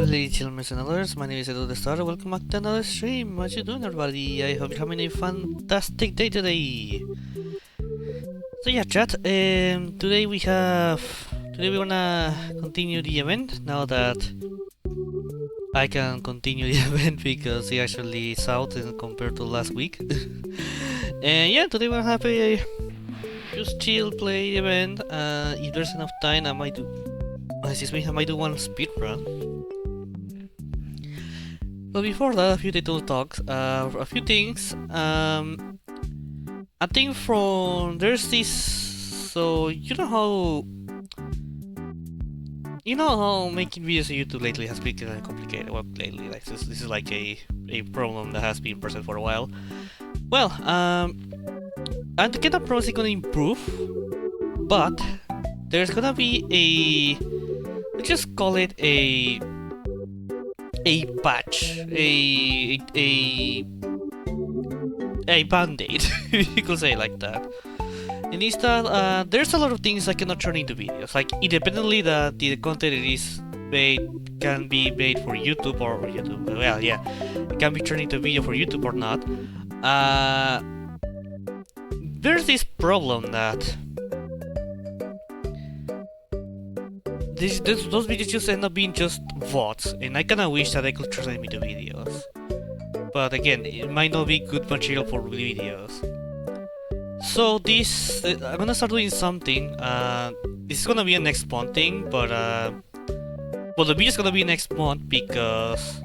ladies, gentlemen, and others. My name is EduTheVODS. Welcome back to another stream. What you doing, everybody? I hope you're having a fantastic day today. So yeah, chat. Today we're gonna continue the event now that I can continue the event because it actually is out compared to last week. And yeah, today we're gonna have a just chill play event. If there's enough time, I might do. I might do one speedrun. But before that, a few little talks, a few things. I think there's this. So you know how making videos on YouTube lately has been kind of complicated. Well, lately, like this is like a problem that has been present for a while. Well, I think the process is gonna improve, but there's gonna be let's just call it a patch, a band-aid, you could say it like that. And it's that there's a lot of things that cannot turn into videos, like independently that the content is made can be made for YouTube or YouTube. Well, yeah, it can be turned into video for YouTube or not. There's this problem that those videos just end up being just VODs, and I kinda wish that I could turn them into videos. But again, it might not be good material for videos. So this, I'm gonna start doing something. This is gonna be a next month thing, but well, the video is gonna be next month because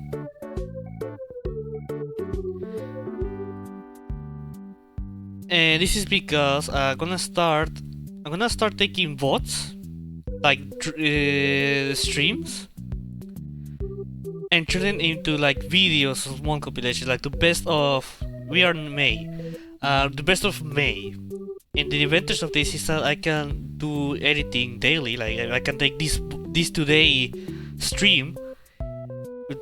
and this is because I'm gonna start taking VODs, like streams, and turn it into like videos of one compilation, like the best of the best of May. And the advantage of this is that I can do editing daily. Like I can take this today stream,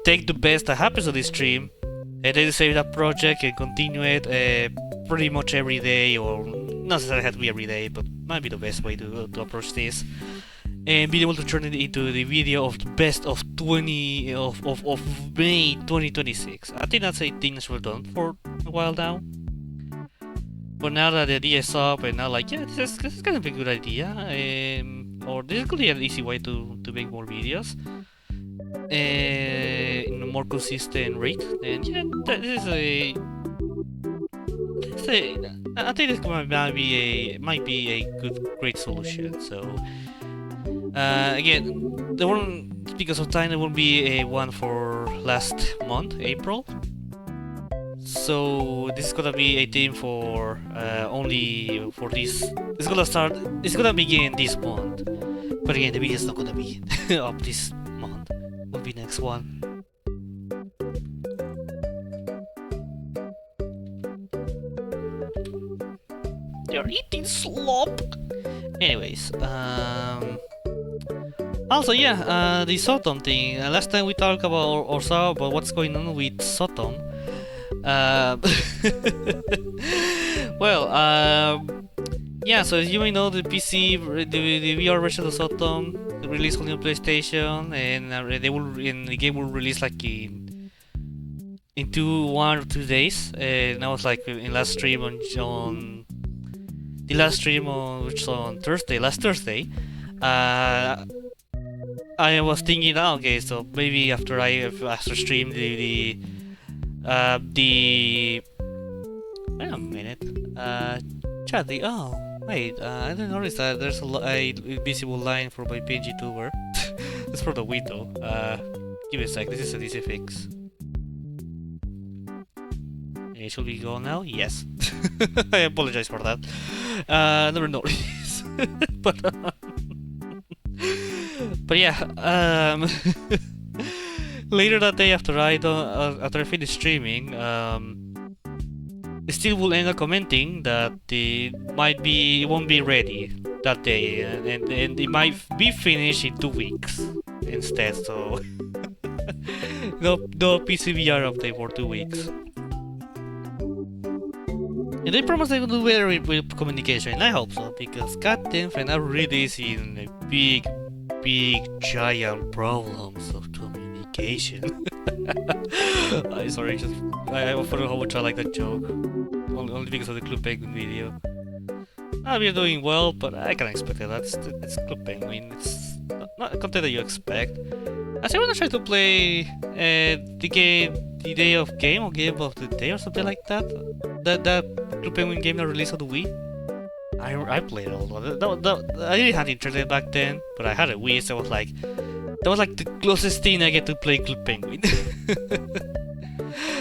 take the best that happens on this stream, and then save that project and continue it pretty much every day, or not necessarily have to be every day, but might be the best way to approach this. And be able to turn it into the video of the best of May 2026. I think that's a thing that's well done for a while now. But now that the idea is up, and now like, yeah, this is kind of a good idea, or this could be an easy way to make more videos in a more consistent rate. And yeah, I think this might be a great solution. So again, the one, because of time, there won't be a one for last month, April. So this is gonna be a theme for only for this. It's gonna begin this month. But again, the video is not gonna be up this month. Will be next one. They're eating slop. Anyways, also, yeah, the sotm thing. Last time we talked about or saw about what's going on with sotm. Well, yeah. So as you may know, the PC, the VR version of sotm released only on PlayStation, and the game will release like in 1 or 2 days. And I was like in last stream on the last stream which was on last Thursday. I was thinking, okay, so maybe after stream wait a minute, chat. Wait, I didn't notice that there's a visible line for my PNG tuber. It's for the window. Give me a sec. This is a DC fix. It should be gone now. Yes. I apologize for that. Never noticed. But yeah, later that day after I finish streaming, still will end up commenting that it won't be ready that day, and it might be finished in 2 weeks instead. So no PCVR update for 2 weeks. And they promise they will do better with communication, and I hope so, because goddamn, friend, I really see in a big giant problems of communication. vacation. I sorry, just I forgot how much I like that joke. Only because of the Club Penguin video. We're doing well, but I can expect it. It's Club Penguin. It's not content that you expect. As I wanna try to play the day of game or game of the day or something like that. That Club Penguin game that released on the Wii. I played it all. I didn't have internet back then, but I had a Wii, so I was like, that was like the closest thing I get to play Club Penguin.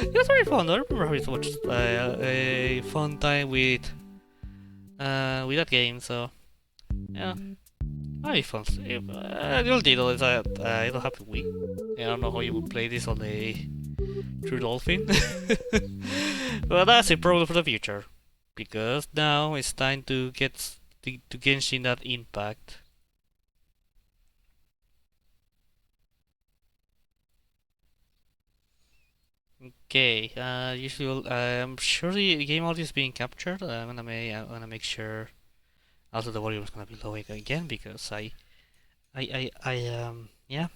It was very fun. I remember having so much a fun time with that game. So yeah, very fun. The only deal is that I don't have a Wii. I don't know how you would play this on a True Dolphin. But that's a problem for the future, because now it's time to get to Genshin that Impact. Okay, usual. I'm sure the game audio is being captured. I'm gonna make sure. Also, the volume is gonna be low again because yeah.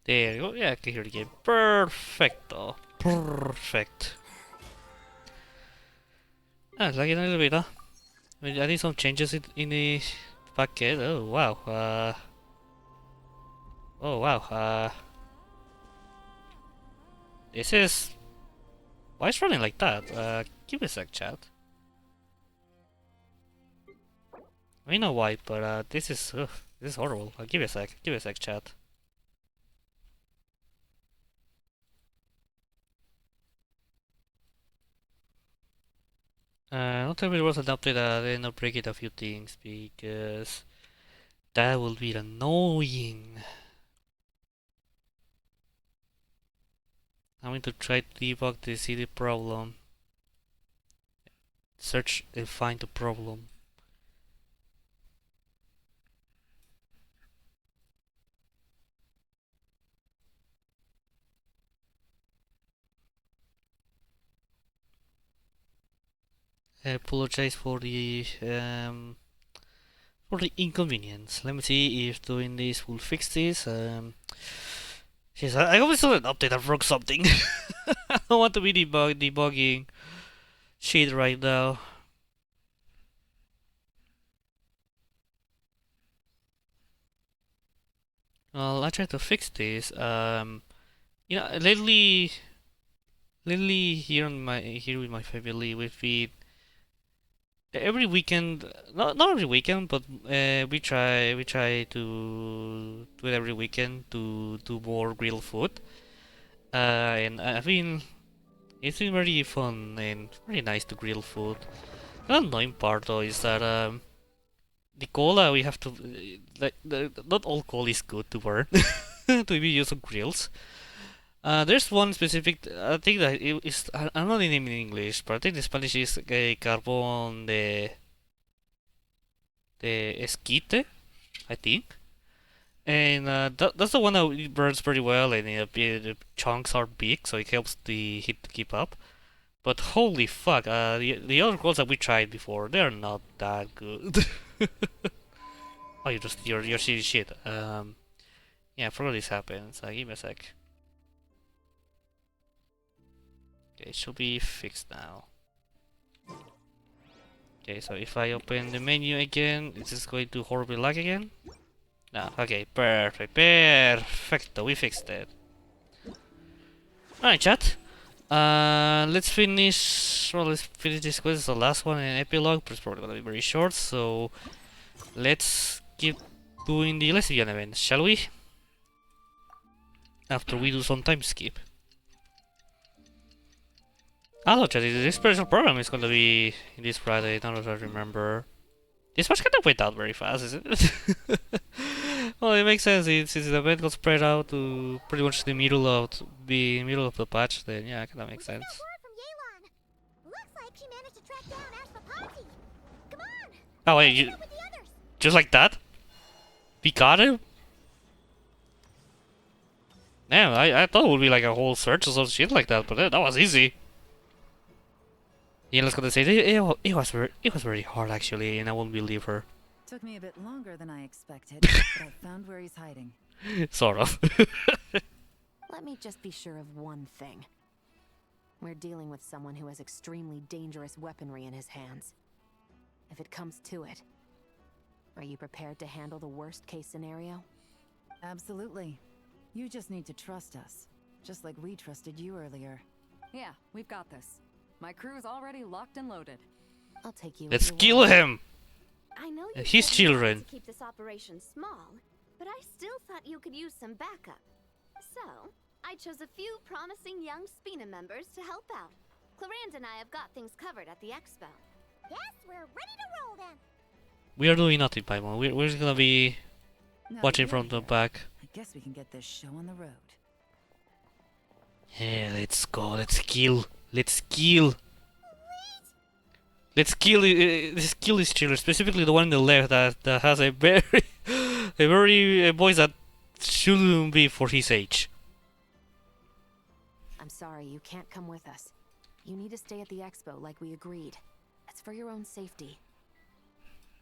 There you go. Yeah, I can hear the game. Perfecto. Perfect. It's like a little bit, huh? I mean, adding some changes in the packet. Oh wow. Oh wow. This is. Why is it running like that? Give me a sec, chat. I know why, but this is horrible. Give me a sec. Give me a sec, chat. Not tell me there was an update that I ended up breaking a few things because that will be annoying. I'm going to try to debug the CD problem. Search and find the problem. I apologize for the inconvenience. Let me see if doing this will fix this. Jeez, I always saw an update that broke something. I don't want to be debugging shit right now. Well, I tried to fix this. You know, lately here with my family, we've been every weekend, not every weekend, but we try to do it every weekend to do more grilled food. And it's been very fun and very nice to grill food. The annoying part though is that the cola we have to like not all coal is good to burn to be used on grills. There's one specific. I think that it is. I'm not the name in English, but I think the Spanish is carbon de esquite. I think, and that's the one that it burns pretty well, and the chunks are big, so it helps the heat to keep up. But holy fuck, the other ones that we tried before, they're not that good. Oh, you're shitty shit. Yeah, I forgot this happens. Give me a sec. Okay, it should be fixed now. Okay, so if I open the menu again, is this going to horribly lag again? No, okay, perfect, perfecto, we fixed it. Alright, chat. Let's finish this quest, it's the last one in epilogue, but it's probably gonna be very short, so let's keep doing the lesbian event, shall we? After we do some time skip. Oh, chat, this special program is gonna be this Friday, now that I remember. This match kind of went out very fast, isn't it? Well, it makes sense. Since the event got spread out to pretty much the middle of the patch, then yeah, it kind of makes sense. Oh wait, just like that? We got him? Damn, I thought it would be like a whole search or some shit like that, but that was easy. Yeah, let's go to say it was very hard actually, and I won't believe her. Took me a bit longer than I expected, but I found where he's hiding. Sort of. Let me just be sure of one thing. We're dealing with someone who has extremely dangerous weaponry in his hands. If it comes to it, are you prepared to handle the worst case scenario? Absolutely. You just need to trust us, just like we trusted you earlier. Yeah, we've got this. My crew's already locked and loaded. I'll take you. Let's kill him. I know you His said you wanted children. to keep this operation small, but I still thought you could use some backup. So, I chose a few promising young SPINA members to help out. Clarence and I have got things covered at the expo. Yes, we're ready to roll then. We are doing nothing, Paimon. We're just gonna be Now watching that from you're the here, back. I guess we can get this show on the road. Yeah, let's go. Let's kill. Let's kill. Let's kill. Let's kill his children. Specifically, the one on the left that has a very, a voice that shouldn't be for his age. I'm sorry, you can't come with us. You need to stay at the expo like we agreed. It's for your own safety.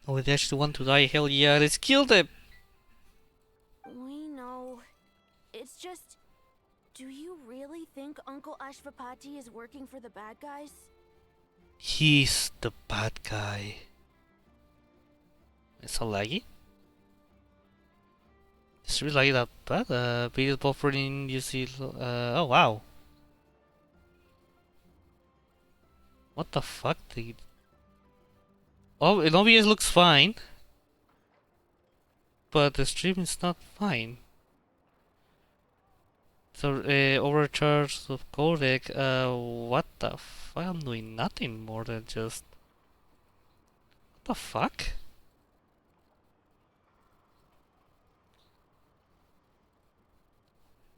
Oh, they actually want to die? Hell yeah! Let's kill them. We know. It's just... Do you really think Uncle Ashvapati is working for the bad guys? He's the bad guy. It's so laggy. It's really laggy that bad. Video buffering, you see. Oh wow. What the fuck? Oh, it OBS looks fine, but the stream is not fine. So, overcharge of codec. What the fuck? I'm doing nothing more than just. What the fuck?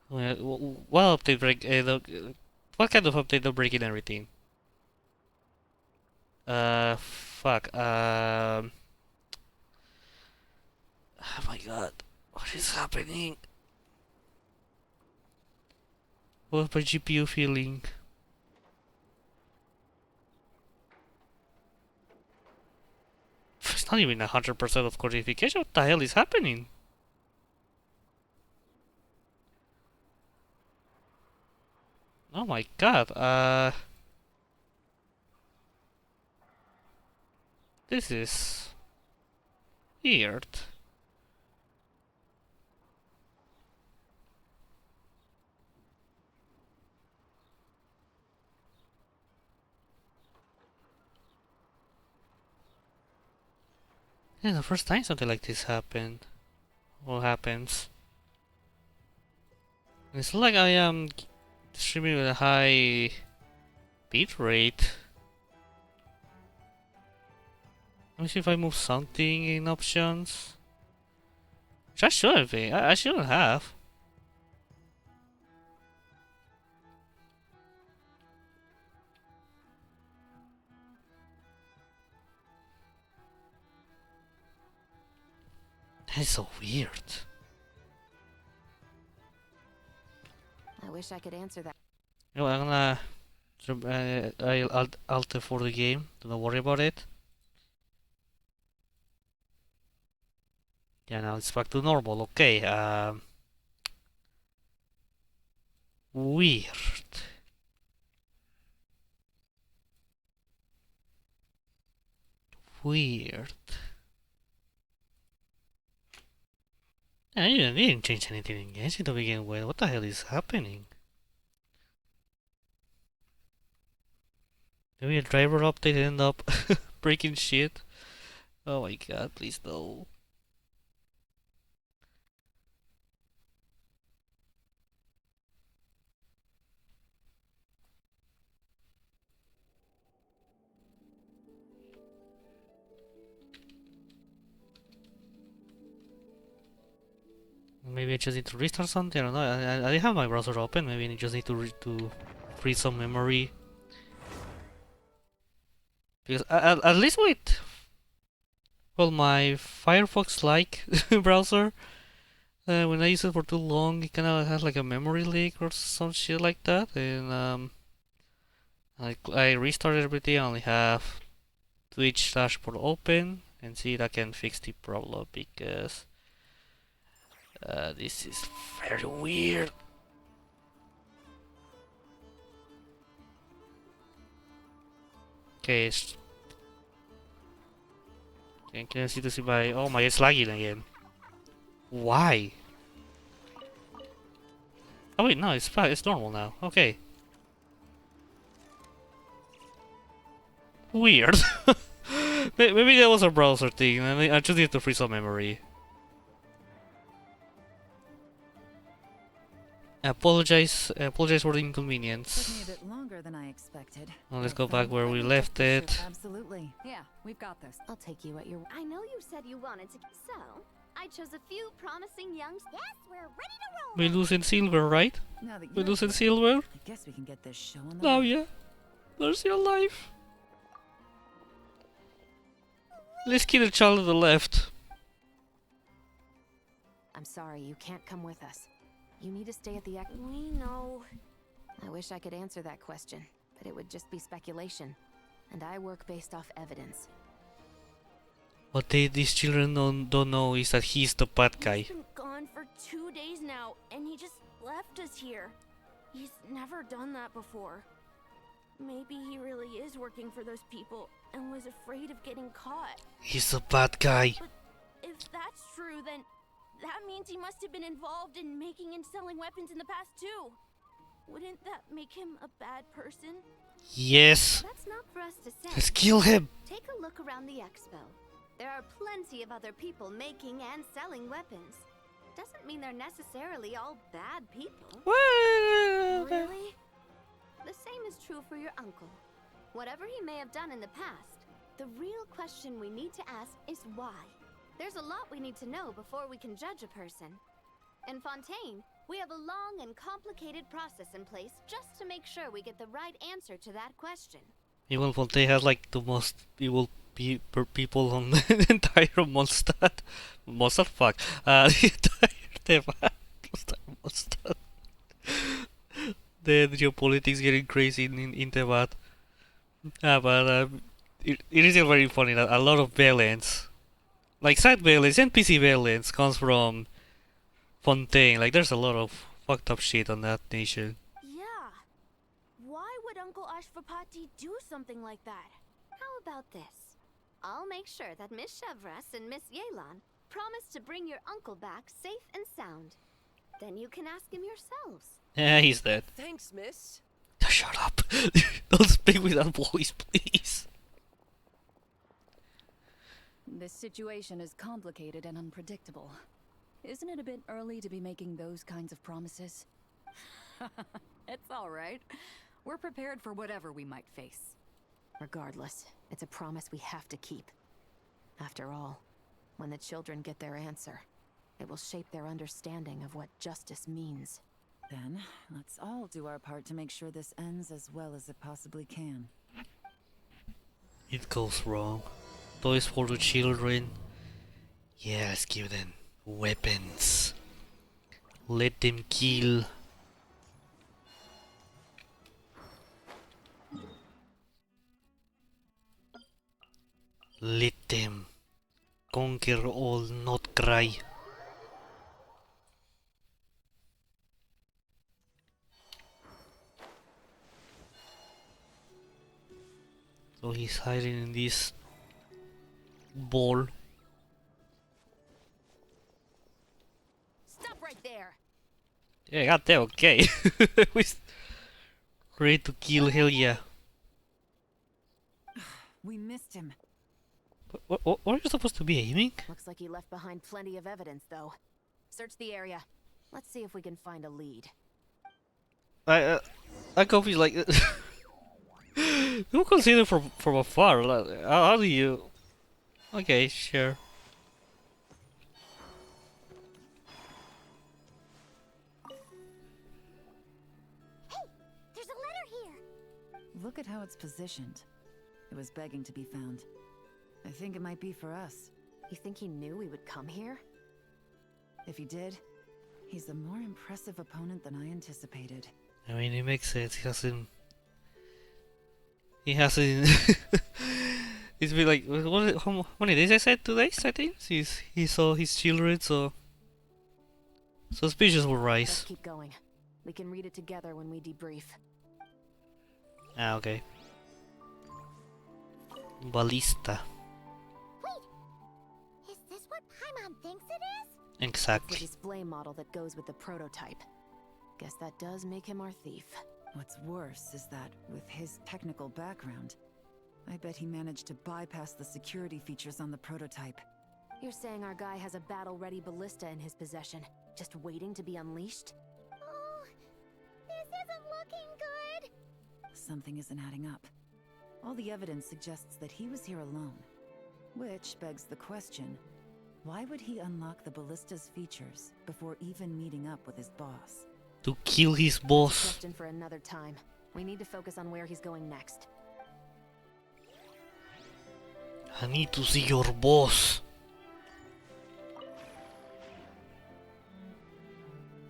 What update break? What kind of update are breaking everything? Fuck. Oh my god. What is happening? What's my GPU feeling? It's not even 100% of codification. What the hell is happening? Oh my god. This is weird. Yeah, the first time something like this happened. What happens? It's like I am streaming with a high bit rate. Let me see if I move something in options. Which I shouldn't be. I shouldn't have. That is so weird. I wish I could answer that. You know, I'm gonna I'll alter for the game. Don't worry about it. Yeah, now it's back to normal. Okay. Weird. Weird. I didn't change anything in Genshin to begin with. What the hell is happening? Maybe a driver update end up breaking shit. Oh my god, please no. Maybe I just need to restart something. I don't know. I have my browser open. Maybe I just need to free some memory. Because at least with well my Firefox-like browser, When I use it for too long, it kind of has like a memory leak or some shit like that, and I restarted everything. I only have Twitch dashboard open, and see if I can fix the problem because this is very weird. Okay, can I see to see my? Oh my, it's lagging again. Why? Oh wait, no, it's fine. It's normal now. Okay. Weird. Maybe that was a browser thing. I just need to free some memory. Apologize for the Took me a inconvenience. bit longer than I expected. Now let's but go back where let we me left just be it. sure- Absolutely. Yeah, we've got this. I'll take you at your. I know you said you wanted to, so I chose a few promising young. Yes, we're ready to roll We then. losing silver, right? Now that We you're losing here, silver? I guess we can get this show on the Oh road. yeah. They're still alive. Let's kill the child to the left. I'm sorry, you can't come with us. You need to stay at the. We know. I wish I could answer that question, but it would just be speculation. And I work based off evidence. What these children don't know is that he's the bad guy. He's been gone for 2 days now, and he just left us here. He's never done that before. Maybe he really is working for those people and was afraid of getting caught. He's the bad guy. But if that's true, then that means he must have been involved in making and selling weapons in the past too. Wouldn't that make him a bad person? Yes. That's not for us to say. Let's kill him. Take a look around the expo. There are plenty of other people making and selling weapons. Doesn't mean they're necessarily all bad people. Really? The same is true for your uncle. Whatever he may have done in the past, the real question we need to ask is why. There's a lot we need to know before we can judge a person. In Fontaine, we have a long and complicated process in place just to make sure we get the right answer to that question. Even Fontaine has like the most evil people on the entire Mondstadt. Mondstadt? Fuck. The entire Mondstadt. The geopolitics getting crazy in Tevat. But it is still very funny that a lot of violence, like side violence, NPC violence, comes from Fontaine. Like there's a lot of fucked up shit on that nation. Yeah. Why would Uncle Ashvapati do something like that? How about this? I'll make sure that Miss Chevras and Miss Yelan promise to bring your uncle back safe and sound. Then you can ask him yourselves. Yeah, he's dead. Thanks, miss. Shut up. Don't speak with that voice, please. This situation is complicated and unpredictable. Isn't it a bit early to be making those kinds of promises? It's all right. We're prepared for whatever we might face. Regardless, it's a promise we have to keep. After all, when the children get their answer, it will shape their understanding of what justice means. Then, let's all do our part to make sure this ends as well as it possibly can. It goes wrong. Toys for the children. Yeah, let's give them weapons. Let them kill. Let them conquer all, not cry. So he's hiding in this ball. Stop right there. Yeah, goddamn, okay. We ready to kill, hell yeah. We missed him. What are you supposed to be aiming? Looks like he left behind plenty of evidence, though. Search the area. Let's see if we can find a lead. I confused, like... You consider from afar, like, how do you... Okay, sure. There's a letter here. Look at how it's positioned. It was begging to be found. I think it might be for us. You think he knew we would come here? If he did, He's a more impressive opponent than I anticipated. I mean, it makes sense. He hasn't. It's been like how many days? I said 2 days. I think he saw his children, so suspicious will Let's rise. keep going. We can read it together when we debrief. Ah, okay. Ballista. Wait! Is this what Paimon thinks it is? The Exactly. display model that goes with the prototype. Guess that does make him our thief. What's worse is that, with his technical background, I bet he managed to bypass the security features on the prototype. You're saying our guy has a battle-ready ballista in his possession, just waiting to be unleashed? Oh, this isn't looking good. Something isn't adding up. All the evidence suggests that he was here alone. Which begs the question, why would he unlock the ballista's features before even meeting up with his boss? To kill his boss. Question for another time. We need to focus on where he's going next. I need to see your boss.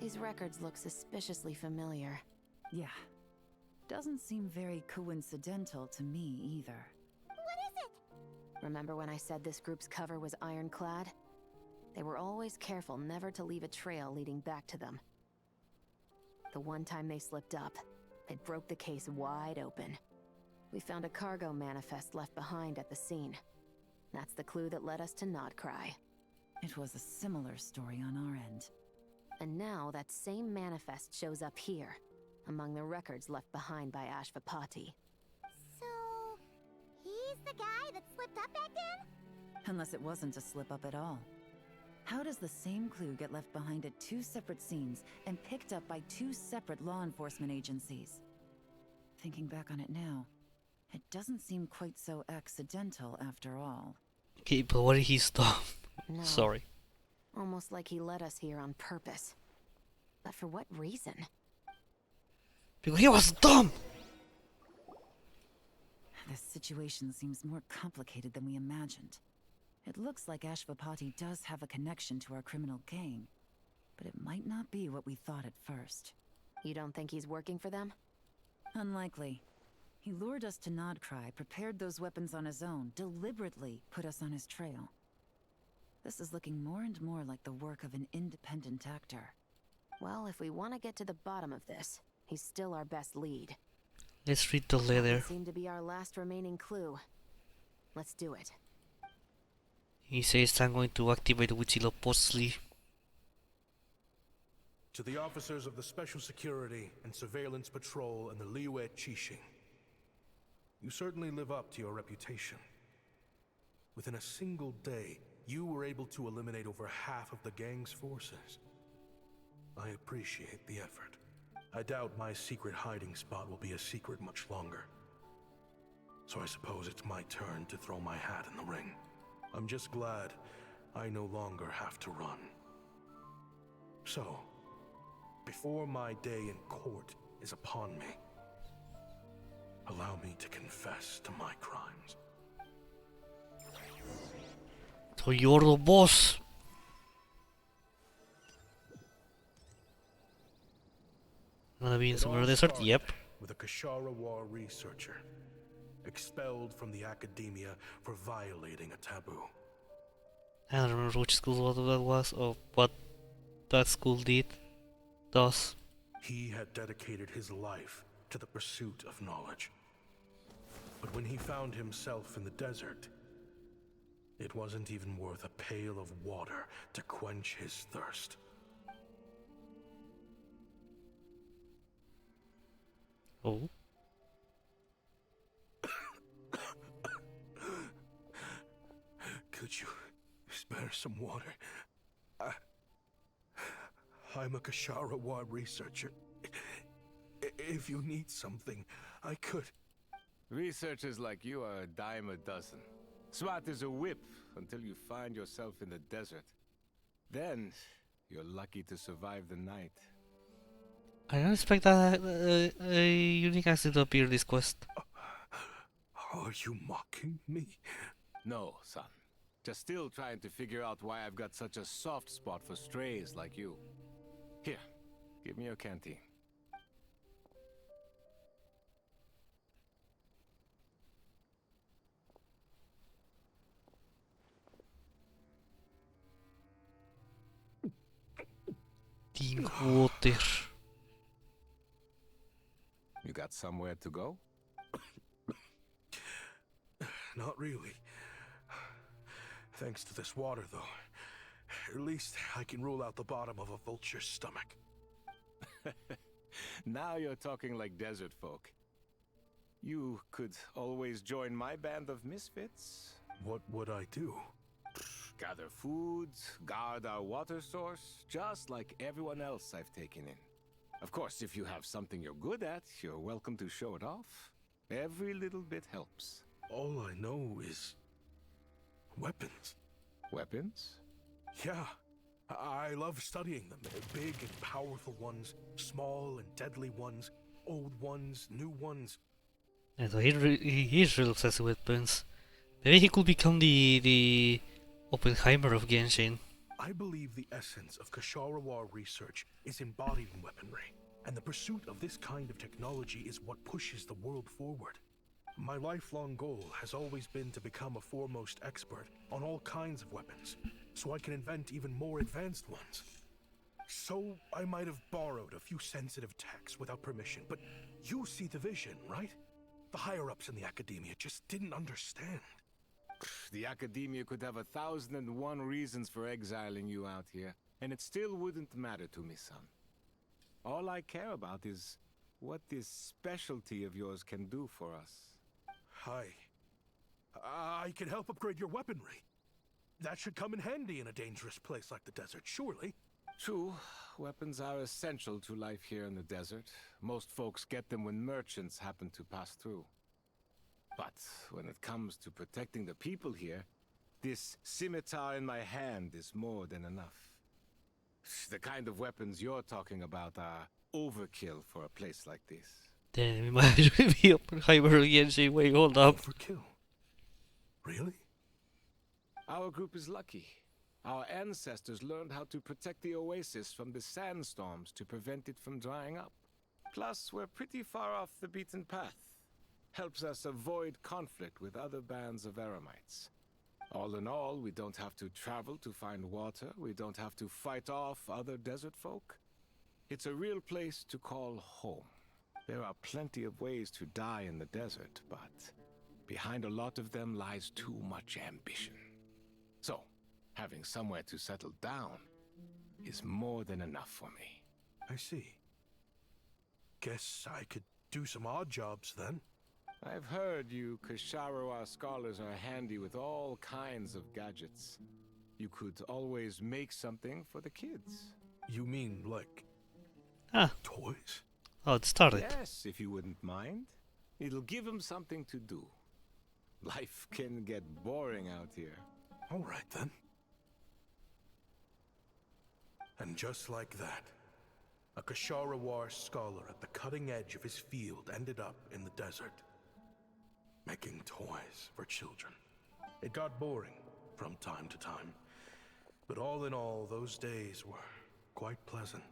These records look suspiciously familiar. Yeah. Doesn't seem very coincidental to me either. What is it? Remember when I said this group's cover was ironclad? They were always careful never to leave a trail leading back to them. The one time they slipped up, it broke the case wide open. We found a cargo manifest left behind at the scene. That's the clue that led us to Nodcry. It was a similar story on our end. And now that same manifest shows up here, among the records left behind by Ashvapati. So, he's the guy that slipped up back then? Unless it wasn't a slip-up at all. How does the same clue get left behind at 2 separate scenes and picked up by 2 separate law enforcement agencies? Thinking back on it now, it doesn't seem quite so accidental after all. Okay, but what did he stop? No. Sorry. Almost like he led us here on purpose. But for what reason? Because he was dumb! This situation seems more complicated than we imagined. It looks like Ashvapati does have a connection to our criminal gang, but it might not be what we thought at first. You don't think he's working for them? Unlikely. He lured us to Nodcry, prepared those weapons on his own, deliberately put us on his trail. This is looking more and more like the work of an independent actor. Well, if we want to get to the bottom of this, he's still our best lead. Let's read the letter. It seemed to be our last remaining clue. Let's do it. He says I'm going to activate Wichilo Postly. To the officers of the Special Security and Surveillance Patrol and the Liyue Qixing, you certainly live up to your reputation. Within a single day, you were able to eliminate over half of the gang's forces. I appreciate the effort. I doubt my secret hiding spot will be a secret much longer. So I suppose it's my turn to throw my hat in the ring. I'm just glad I no longer have to run. So, before my day in court is upon me, allow me to confess to my crimes. So you're the boss. Gonna be in It some all desert? started Yep. with a Kashara War researcher, expelled from the academia for violating a taboo. I don't remember which school that was or what that school does. He had dedicated his life to the pursuit of knowledge. But when he found himself in the desert, it wasn't even worth a pail of water to quench his thirst. Oh. Could you spare some water? I'm a Kashara War researcher. If you need something, I could. Researchers like you are a dime a dozen. Smart as a whip until you find yourself in the desert. Then, you're lucky to survive the night. I don't expect that a unique accident to appear in this quest. Are you mocking me? No, son. Just still trying to figure out why I've got such a soft spot for strays like you. Here, give me your canteen. Drink water. You got somewhere to go? Not really. Thanks to this water, though. At least I can rule out the bottom of a vulture's stomach. Now you're talking like desert folk. You could always join my band of misfits. What would I do? Gather food, guard our water source, just like everyone else I've taken in. Of course, if you have something you're good at, you're welcome to show it off. Every little bit helps. All I know is weapons. Weapons? Yeah, I love studying them. Big and powerful ones, small and deadly ones, old ones, new ones. And so he is real obsessed with weapons. Maybe he could become the Oppenheimer of Genshin. I believe the essence of Ksharawar research is embodied in weaponry, and the pursuit of this kind of technology is what pushes the world forward. My lifelong goal has always been to become a foremost expert on all kinds of weapons, so I can invent even more advanced ones. So I might have borrowed a few sensitive techs without permission, but you see the vision, right? The higher-ups in the academia just didn't understand. The academia could have 1,001 reasons for exiling you out here, and it still wouldn't matter to me, son. All I care about is what this specialty of yours can do for us. I can help upgrade your weaponry. That should come in handy in a dangerous place like the desert, surely. True, weapons are essential to life here in the desert. Most folks get them when merchants happen to pass through. But when it comes to protecting the people here, this scimitar in my hand is more than enough. The kind of weapons you're talking about are overkill for a place like this. Damn, we might actually be Oppenheimer of Genshin. Wait, hold up. Overkill? Really? Our group is lucky. Our ancestors learned how to protect the oasis from the sandstorms to prevent it from drying up. Plus, we're pretty far off the beaten path. Helps us avoid conflict with other bands of Eremites. All in all, we don't have to travel to find water, we don't have to fight off other desert folk. It's a real place to call home. There are plenty of ways to die in the desert, but behind a lot of them lies too much ambition. So, having somewhere to settle down is more than enough for me. I see. Guess I could do some odd jobs then. I've heard you Ksharawar scholars are handy with all kinds of gadgets. You could always make something for the kids. You mean like toys? Oh, it started. Yes, if you wouldn't mind. It'll give them something to do. Life can get boring out here. All right then. And just like that, a Ksharawar scholar at the cutting edge of his field ended up in the desert, making toys for children. It got boring from time to time, but all in all, those days were quite pleasant.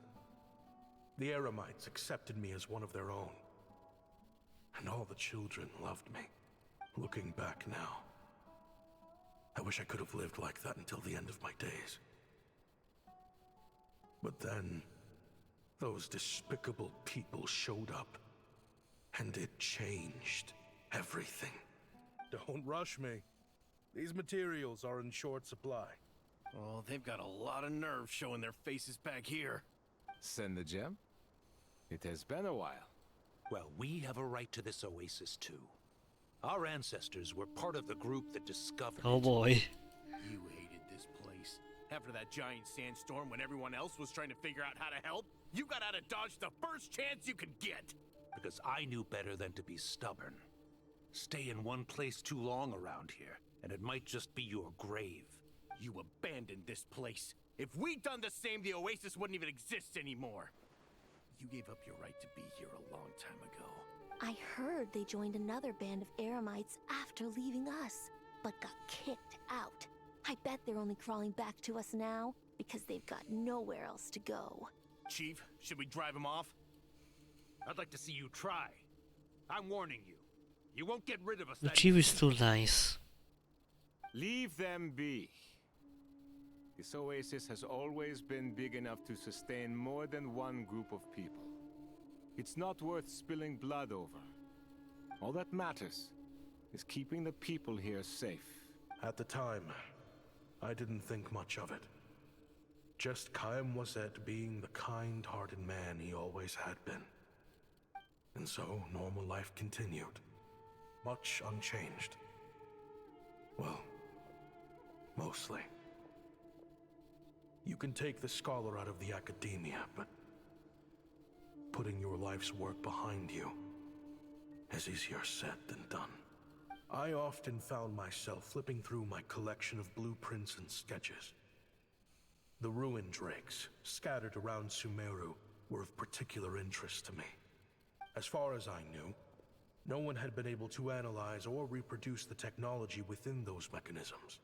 The Eremites accepted me as one of their own, and all the children loved me. Looking back now, I wish I could have lived like that until the end of my days. But then, those despicable people showed up, and it changed everything. Don't rush me. These materials are in short supply. Oh, they've got a lot of nerve showing their faces back here. Send the gem? It has been a while. Well, we have a right to this oasis too. Our ancestors were part of the group that discovered Oh it. boy. You hated this place. After that giant sandstorm when everyone else was trying to figure out how to help, you got out of Dodge the first chance you could get. Because I knew better than to be stubborn. Stay in one place too long around here, and it might just be your grave. You abandoned this place. If we'd done the same, the oasis wouldn't even exist anymore. You gave up your right to be here a long time ago. I heard they joined another band of Eremites after leaving us, but got kicked out. I bet they're only crawling back to us now because they've got nowhere else to go. Chief, should we drive him off? I'd like to see you try. I'm warning you. You won't get rid of us The that chief easy. is too nice. Leave them be. This oasis has always been big enough to sustain more than one group of people. It's not worth spilling blood over. All that matters is keeping the people here safe. At the time, I didn't think much of it. Just Chaim Wazet being the kind-hearted man he always had been. And so, normal life continued. Much unchanged. Well, mostly. You can take the scholar out of the academia, but putting your life's work behind you is easier said than done. I often found myself flipping through my collection of blueprints and sketches. The ruin drakes scattered around Sumeru were of particular interest to me. As far as I knew, no one had been able to analyze or reproduce the technology within those mechanisms.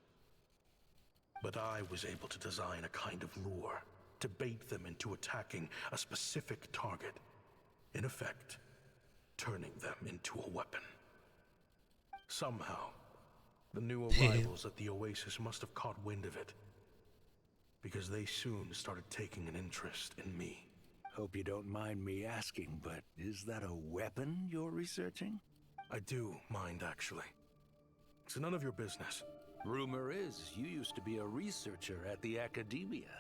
But I was able to design a kind of lure to bait them into attacking a specific target. In effect, turning them into a weapon. Somehow, the new arrivals at the Oasis must have caught wind of it, because they soon started taking an interest in me. Hope you don't mind me asking, but is that a weapon you're researching? I do mind, actually. It's none of your business. Rumor is you used to be a researcher at the academia.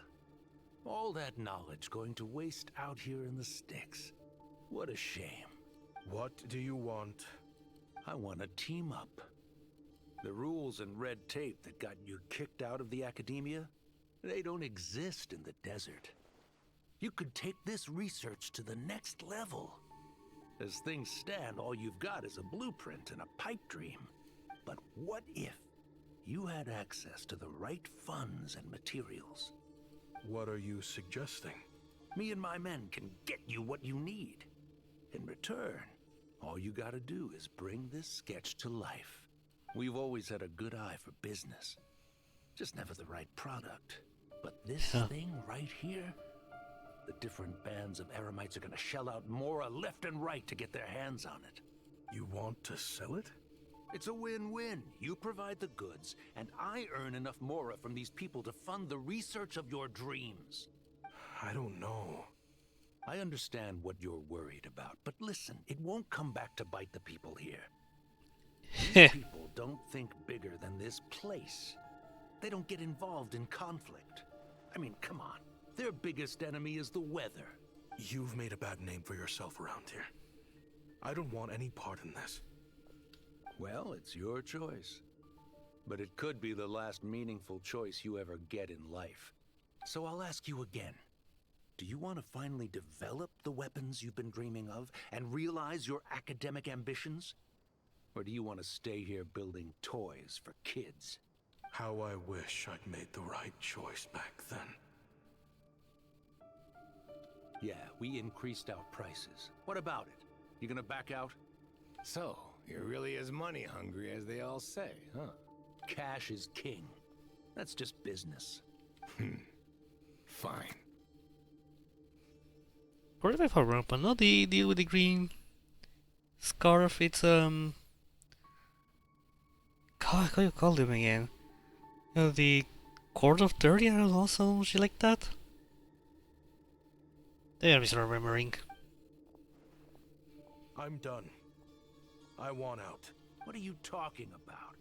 All that knowledge going to waste out here in the sticks. What a shame. What do you want? I want to team up. The rules and red tape that got you kicked out of the academia, they don't exist in the desert. You could take this research to the next level. As things stand, all you've got is a blueprint and a pipe dream. But what if you had access to the right funds and materials? What are you suggesting? Me and my men can get you what you need. In return, all you gotta do is bring this sketch to life. We've always had a good eye for business. Just never the right product. But this thing right here, the different bands of Eremites are gonna shell out Mora left and right to get their hands on it. You want to sell it? It's a win-win. You provide the goods, and I earn enough Mora from these people to fund the research of your dreams. I don't know. I understand what you're worried about, but listen, it won't come back to bite the people here. These people don't think bigger than this place. They don't get involved in conflict. I mean, come on. Their biggest enemy is the weather. You've made a bad name for yourself around here. I don't want any part in this. Well, it's your choice. But it could be the last meaningful choice you ever get in life. So I'll ask you again. Do you want to finally develop the weapons you've been dreaming of and realize your academic ambitions? Or do you want to stay here building toys for kids? How I wish I'd made the right choice back then. Yeah, we increased our prices. What about it? You gonna back out? So, you're really as money hungry as they all say, huh? Cash is king. That's just business. Fine. Correct me if I'm wrong, but not the deal with the green scarf. It's God, how you call them again? The Court of 30 or also shit like that. There is remembering. I'm done. I want out. What are you talking about?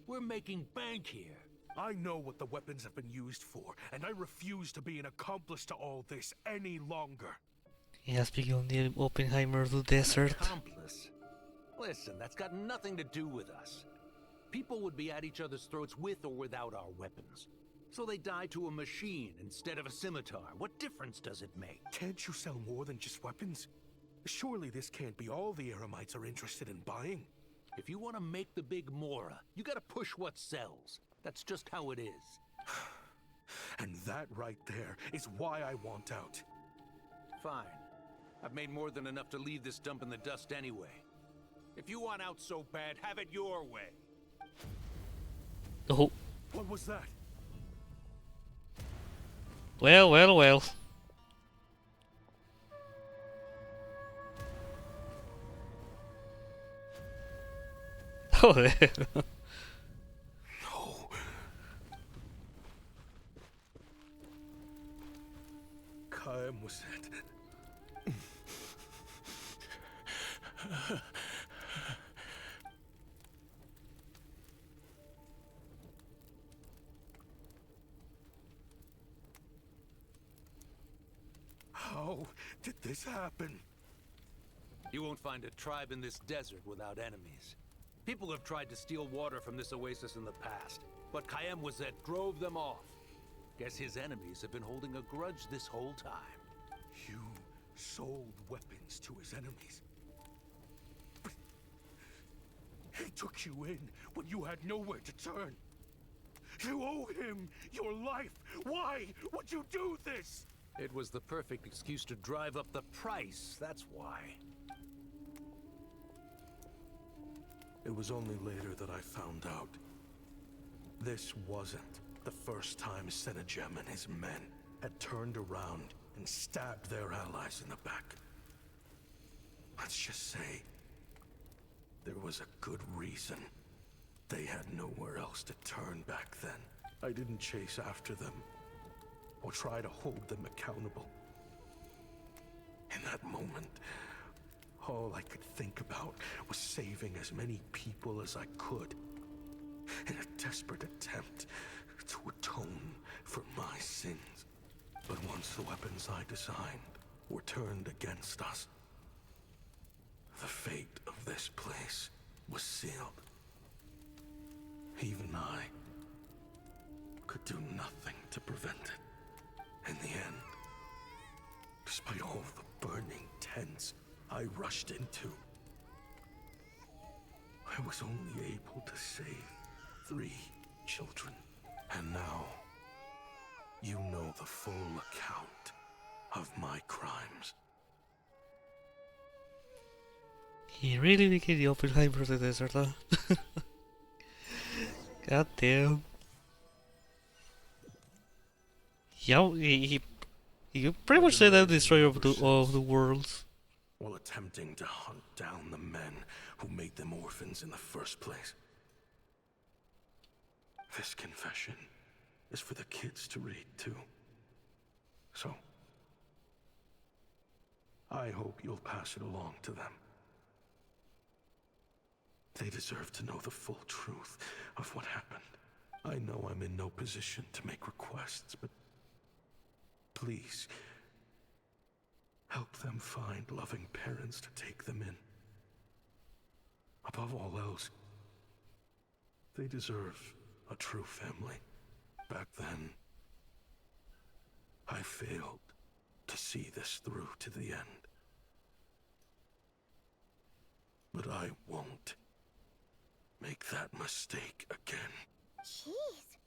We're making bank here. I know what the weapons have been used for, and I refuse to be an accomplice to all this any longer. He has begun the Oppenheimer to desert. Accomplice? Listen, that's got nothing to do with us. People would be at each other's throats with or without our weapons. So they die to a machine instead of a scimitar. What difference does it make? Can't you sell more than just weapons? Surely this can't be all the Eremites are interested in buying. If you want to make the big Mora, you gotta push what sells. That's just how it is. And that right there is why I want out. Fine. I've made more than enough to leave this dump in the dust anyway. If you want out so bad, have it your way. Oh. What was that? Well. Joder. No. Kaem was it. How did this happen? You won't find a tribe in this desert without enemies. People have tried to steal water from this oasis in the past, but Khaem Wazet drove them off. Guess his enemies have been holding a grudge this whole time. You sold weapons to his enemies. But he took you in when you had nowhere to turn. You owe him your life. Why would you do this? It was the perfect excuse to drive up the price, that's why. It was only later that I found out. This wasn't the first time Senajem and his men had turned around and stabbed their allies in the back. Let's just say there was a good reason. They had nowhere else to turn back then. I didn't chase after them or try to hold them accountable. In that moment, all I could think about was saving as many people as I could in a desperate attempt to atone for my sins. But once the weapons I designed were turned against us, the fate of this place was sealed. Even I could do nothing to prevent it. In the end, despite all the burning tents I rushed into, I was only able to save 3 children. And now, you know the full account of my crimes. He really became the Oppenheimer of the desert, huh? God damn. Yeah, he pretty much said that destroyer of the worlds. While attempting to hunt down the men who made them orphans in the first place. This confession is for the kids to read too. So, I hope you'll pass it along to them. They deserve to know the full truth of what happened. I know I'm in no position to make requests, but please, help them find loving parents to take them in. Above all else, they deserve a true family. Back then, I failed to see this through to the end. But I won't make that mistake again. Jeez.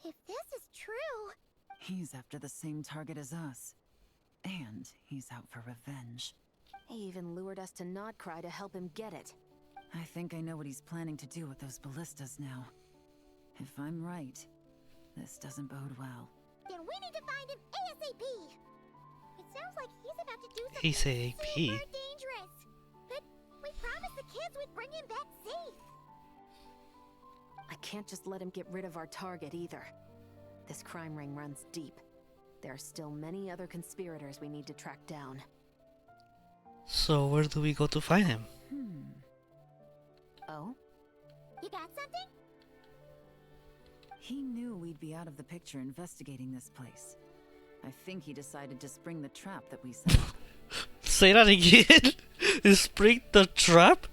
If this is true... He's after the same target as us. And he's out for revenge. He even lured us to Nodcry to help him get it. I think I know what he's planning to do with those ballistas now. If I'm right, this doesn't bode well. Then we need to find him ASAP! It sounds like he's about to do something ASAP? super dangerous. But we promised the kids we'd bring him back safe. I can't just let him get rid of our target either. This crime ring runs deep. There are still many other conspirators we need to track down. So where do we go to find him? Oh? You got something? He knew we'd be out of the picture investigating this place. I think he decided to spring the trap that we set up. Say that again? Spring the trap?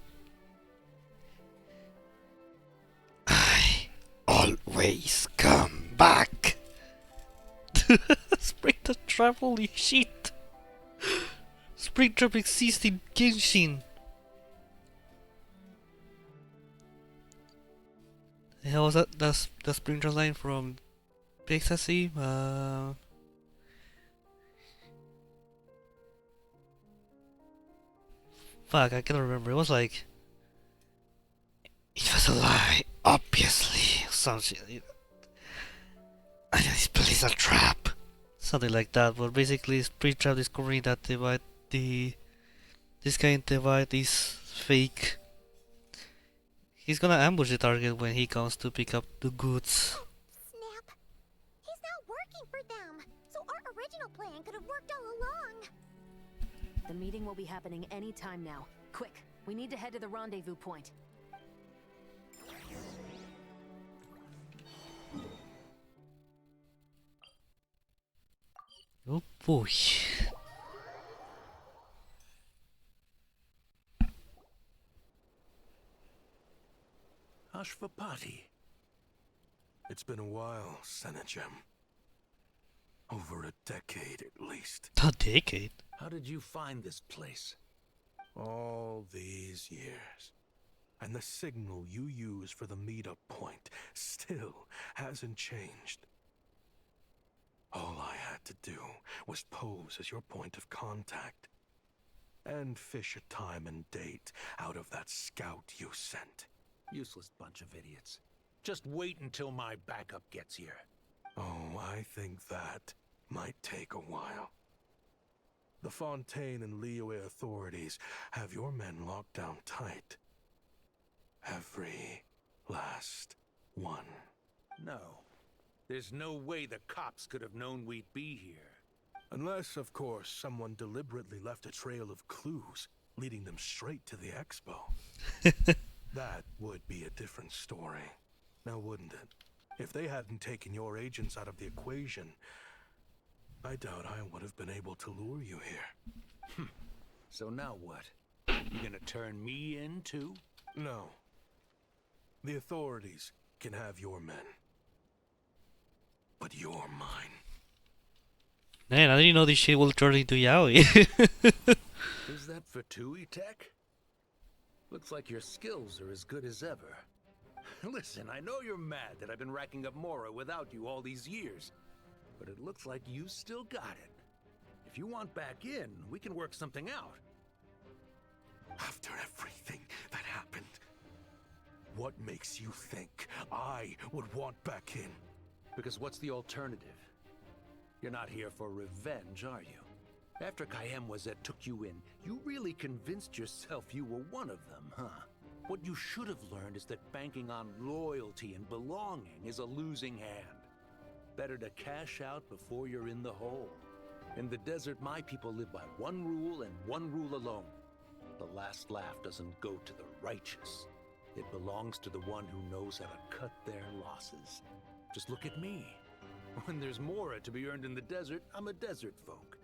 I always come back. Spring the trap, holy shit. Spring trap exists in Genshin. The hell was that? That's the spring trap line from Ecstasy? Fuck, I can't remember. It was like... It was a lie, obviously. Some shit. I know this place is a trap. Something like that, but basically Spring Trap discovering that this kind of device is fake. He's gonna ambush the target when he comes to pick up the goods. Snap. He's not working for them. So our original plan could have worked all along. The meeting will be happening any time now. Quick, we need to head to the rendezvous point. Oh boy. Ashvapati. It's been a while, Senegem. Over a decade at least. A decade? How did you find this place? All these years. And the signal you use for the meetup point still hasn't changed. All I had to do was pose as your point of contact. And fish a time and date out of that scout you sent. Useless bunch of idiots. Just wait until my backup gets here. Oh, I think that might take a while. The Fontaine and Liyue authorities have your men locked down tight. Every last one. No. There's no way the cops could have known we'd be here. Unless, of course, someone deliberately left a trail of clues, leading them straight to the expo. That would be a different story. Now, wouldn't it? If they hadn't taken your agents out of the equation, I doubt I would have been able to lure you here. So now what? You gonna turn me in, too? No. The authorities can have your men. But you're mine. Man, I didn't know this shit will turn into yaoi. Is that for Tui Tech? Looks like your skills are as good as ever. Listen, I know you're mad that I've been racking up Mora without you all these years, but it looks like you still got it. If you want back in, we can work something out. After everything that happened, what makes you think I would want back in? Because what's the alternative? You're not here for revenge, are you? After Kayemwazet took you in, you really convinced yourself you were one of them, huh? What you should have learned is that banking on loyalty and belonging is a losing hand. Better to cash out before you're in the hole. In the desert, my people live by one rule and one rule alone. The last laugh doesn't go to the righteous. It belongs to the one who knows how to cut their losses. Just look at me. When there's Mora to be earned in the desert, I'm a desert folk.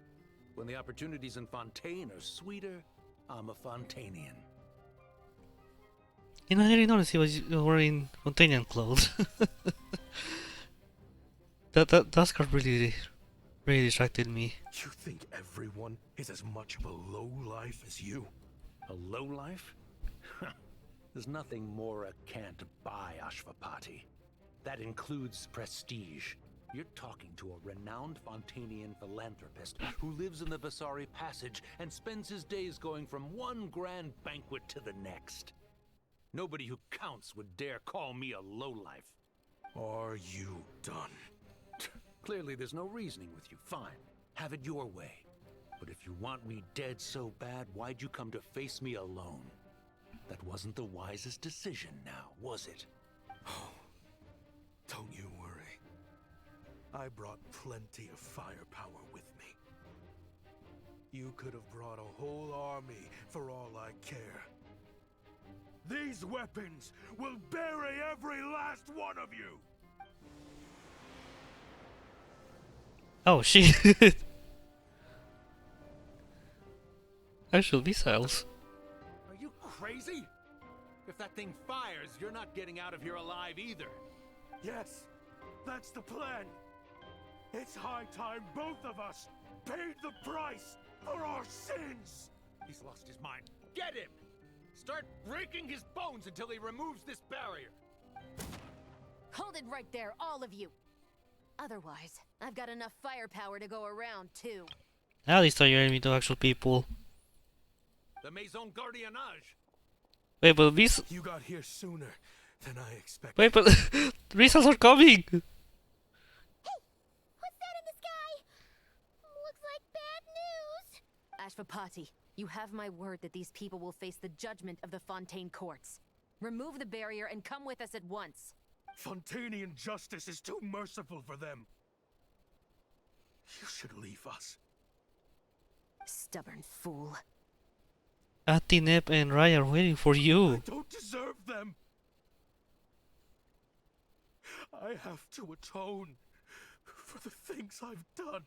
When the opportunities in Fontaine are sweeter, I'm a Fontainian. You know, I didn't notice he was wearing Montanian clothes. that card really distracted me. You think everyone is as much of a lowlife as you? A lowlife? There's nothing Mora can't buy, Ashvapati. That includes prestige. You're talking to a renowned Fontainian philanthropist who lives in the Vasari Passage and spends his days going from one grand banquet to the next. Nobody who counts would dare call me a lowlife. Are you done? Clearly there's no reasoning with you. Fine, have it your way. But if you want me dead so bad, why'd you come to face me alone? That wasn't the wisest decision now, was it? Oh, don't you worry. I brought plenty of firepower with me. You could have brought a whole army for all I care. These weapons will bury every last one of you! Oh shit. Actual missiles. Are you crazy? If that thing fires, you're not getting out of here alive either. Yes, that's the plan. It's high time both of us paid the price for our sins! He's lost his mind. Get him! Start breaking his bones until he removes this barrier. Hold it right there, all of you. Otherwise, I've got enough firepower to go around, too. At least are you enemy to actual people. The Maison Gardiennage. Wait, but these... You got here sooner than I expected. Wait, but missiles are coming! What's that in the sky? Looks like bad news. Ashvapati, you have my word that these people will face the judgment of the Fontaine courts. Remove the barrier and come with us at once. Fontanian justice is too merciful for them. You should leave us. Stubborn fool. Atinep and Rai are waiting for you. I don't deserve them. I have to atone for the things I've done.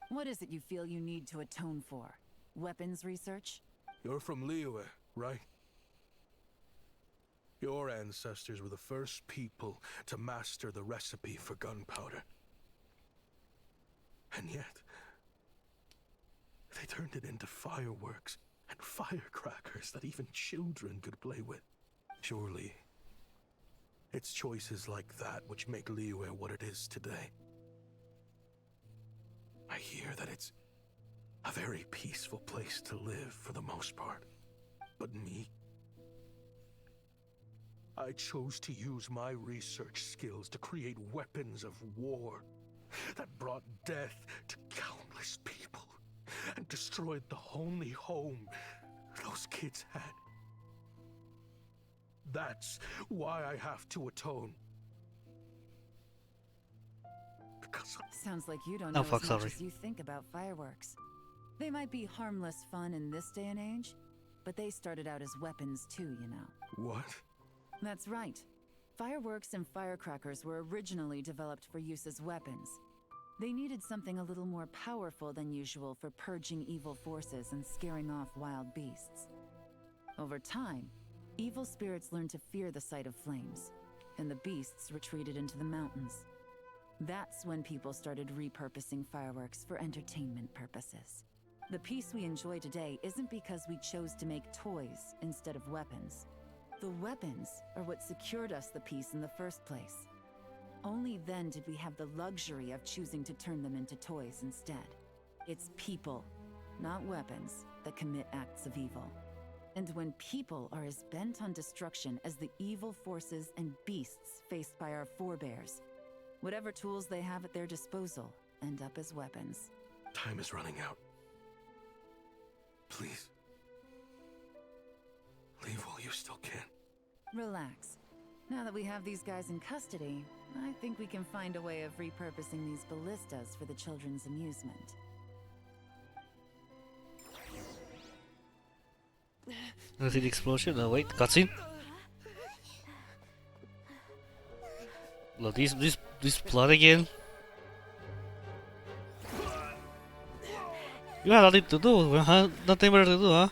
What is it you feel you need to atone for? Weapons research? You're from Liyue, right? Your ancestors were the first people to master the recipe for gunpowder. And yet, they turned it into fireworks and firecrackers that even children could play with. Surely, it's choices like that which make Liyue what it is today. I hear that it's a very peaceful place to live for the most part. But me? I chose to use my research skills to create weapons of war that brought death to countless people and destroyed the only home those kids had. That's why I have to atone. Because Sounds like you don't Oh, know fuck, as much sorry. as you think about fireworks. They might be harmless fun in this day and age, but they started out as weapons too, you know. what? That's right. Fireworks and firecrackers were originally developed for use as weapons. They needed something a little more powerful than usual for purging evil forces and scaring off wild beasts. Over time, evil spirits learned to fear the sight of flames, and the beasts retreated into the mountains. That's when people started repurposing fireworks for entertainment purposes. The peace we enjoy today isn't because we chose to make toys instead of weapons. The weapons are what secured us the peace in the first place. Only then did we have the luxury of choosing to turn them into toys instead. It's people, not weapons, that commit acts of evil. And when people are as bent on destruction as the evil forces and beasts faced by our forebears, whatever tools they have at their disposal end up as weapons. Time is running out. Please. Leave while you still can. Relax. Now that we have these guys in custody, I think we can find a way of repurposing these ballistas for the children's amusement. I see the explosion. Oh wait, cutscene. Look, this blood again. You had nothing to do, huh? Nothing better to do, huh?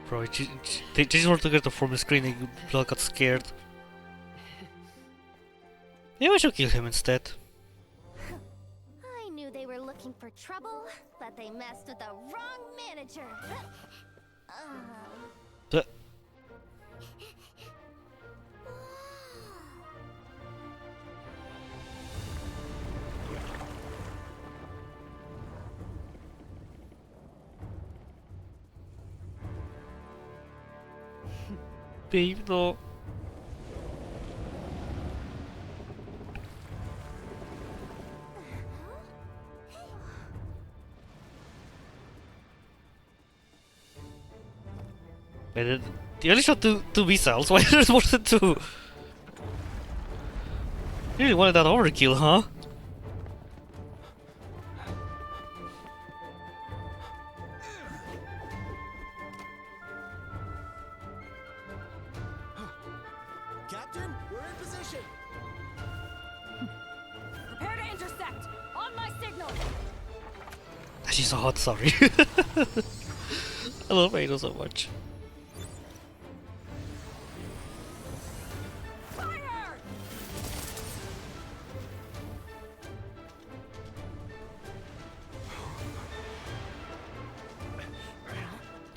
Bro, they just want to get the from the screen and blood got scared. Maybe I should kill him instead. I knew they were looking for trouble, but they messed with the wrong manager. Uh, Babe, no. Wait, you only shot two missiles. Why there's more than two? You really wanted that overkill, huh? Captain, we're in position. Prepare to intersect! On my signal! She's so hot, sorry. I love Ado so much. Fire!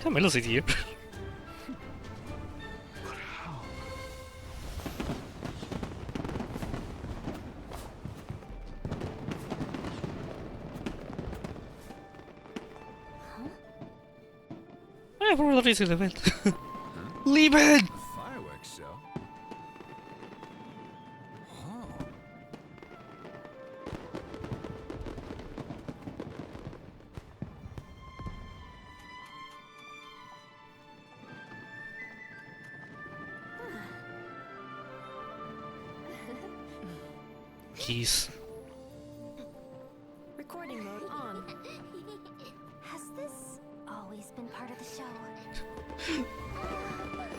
Come on, sit here. I have a recent event. Lieben! Fireworks show. keys. Recording mode on. Has this always been part of the show?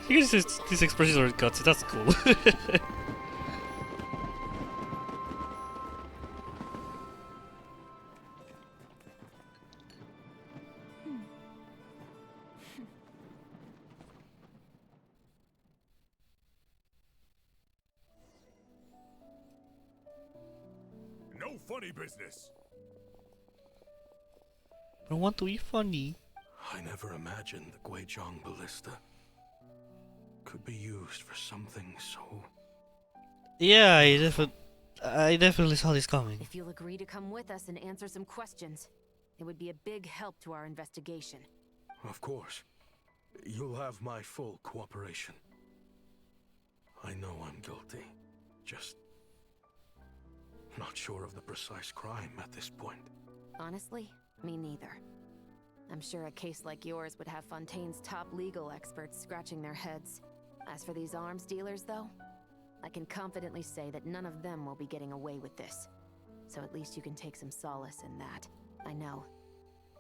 Here's these expressions are cuts. That's cool. No funny business. I want to be funny. I never imagined the Guizhong ballista could be used for something so... Yeah, I definitely saw this coming. If you'll agree to come with us and answer some questions, it would be a big help to our investigation. Of course. You'll have my full cooperation. I know I'm guilty. Just... not sure of the precise crime at this point. Honestly, me neither. I'm sure a case like yours would have Fontaine's top legal experts scratching their heads. As for these arms dealers, though, I can confidently say that none of them will be getting away with this. So at least you can take some solace in that. I know.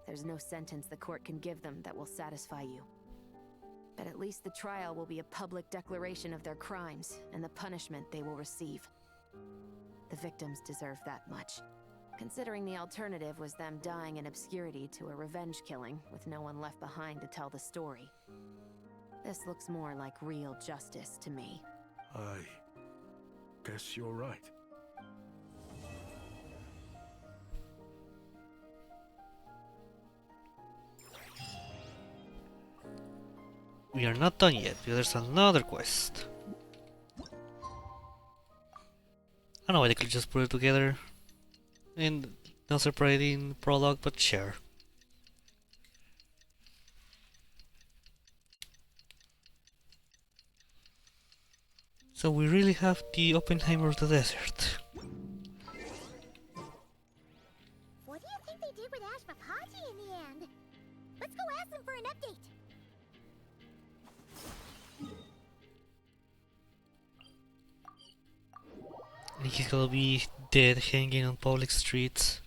There's no sentence the court can give them that will satisfy you. But at least the trial will be a public declaration of their crimes and the punishment they will receive. The victims deserve that much. Considering the alternative was them dying in obscurity to a revenge killing with no one left behind to tell the story. This looks more like real justice to me. I guess you're right. We are not done yet, because there's another quest. I know why they could just put it together and not separating prologue, but share. So we really have the Oppenheimer of the desert. What do you think they did with Ashvapati in the end? Let's go ask them for an update. And he's gonna be dead hanging on public streets.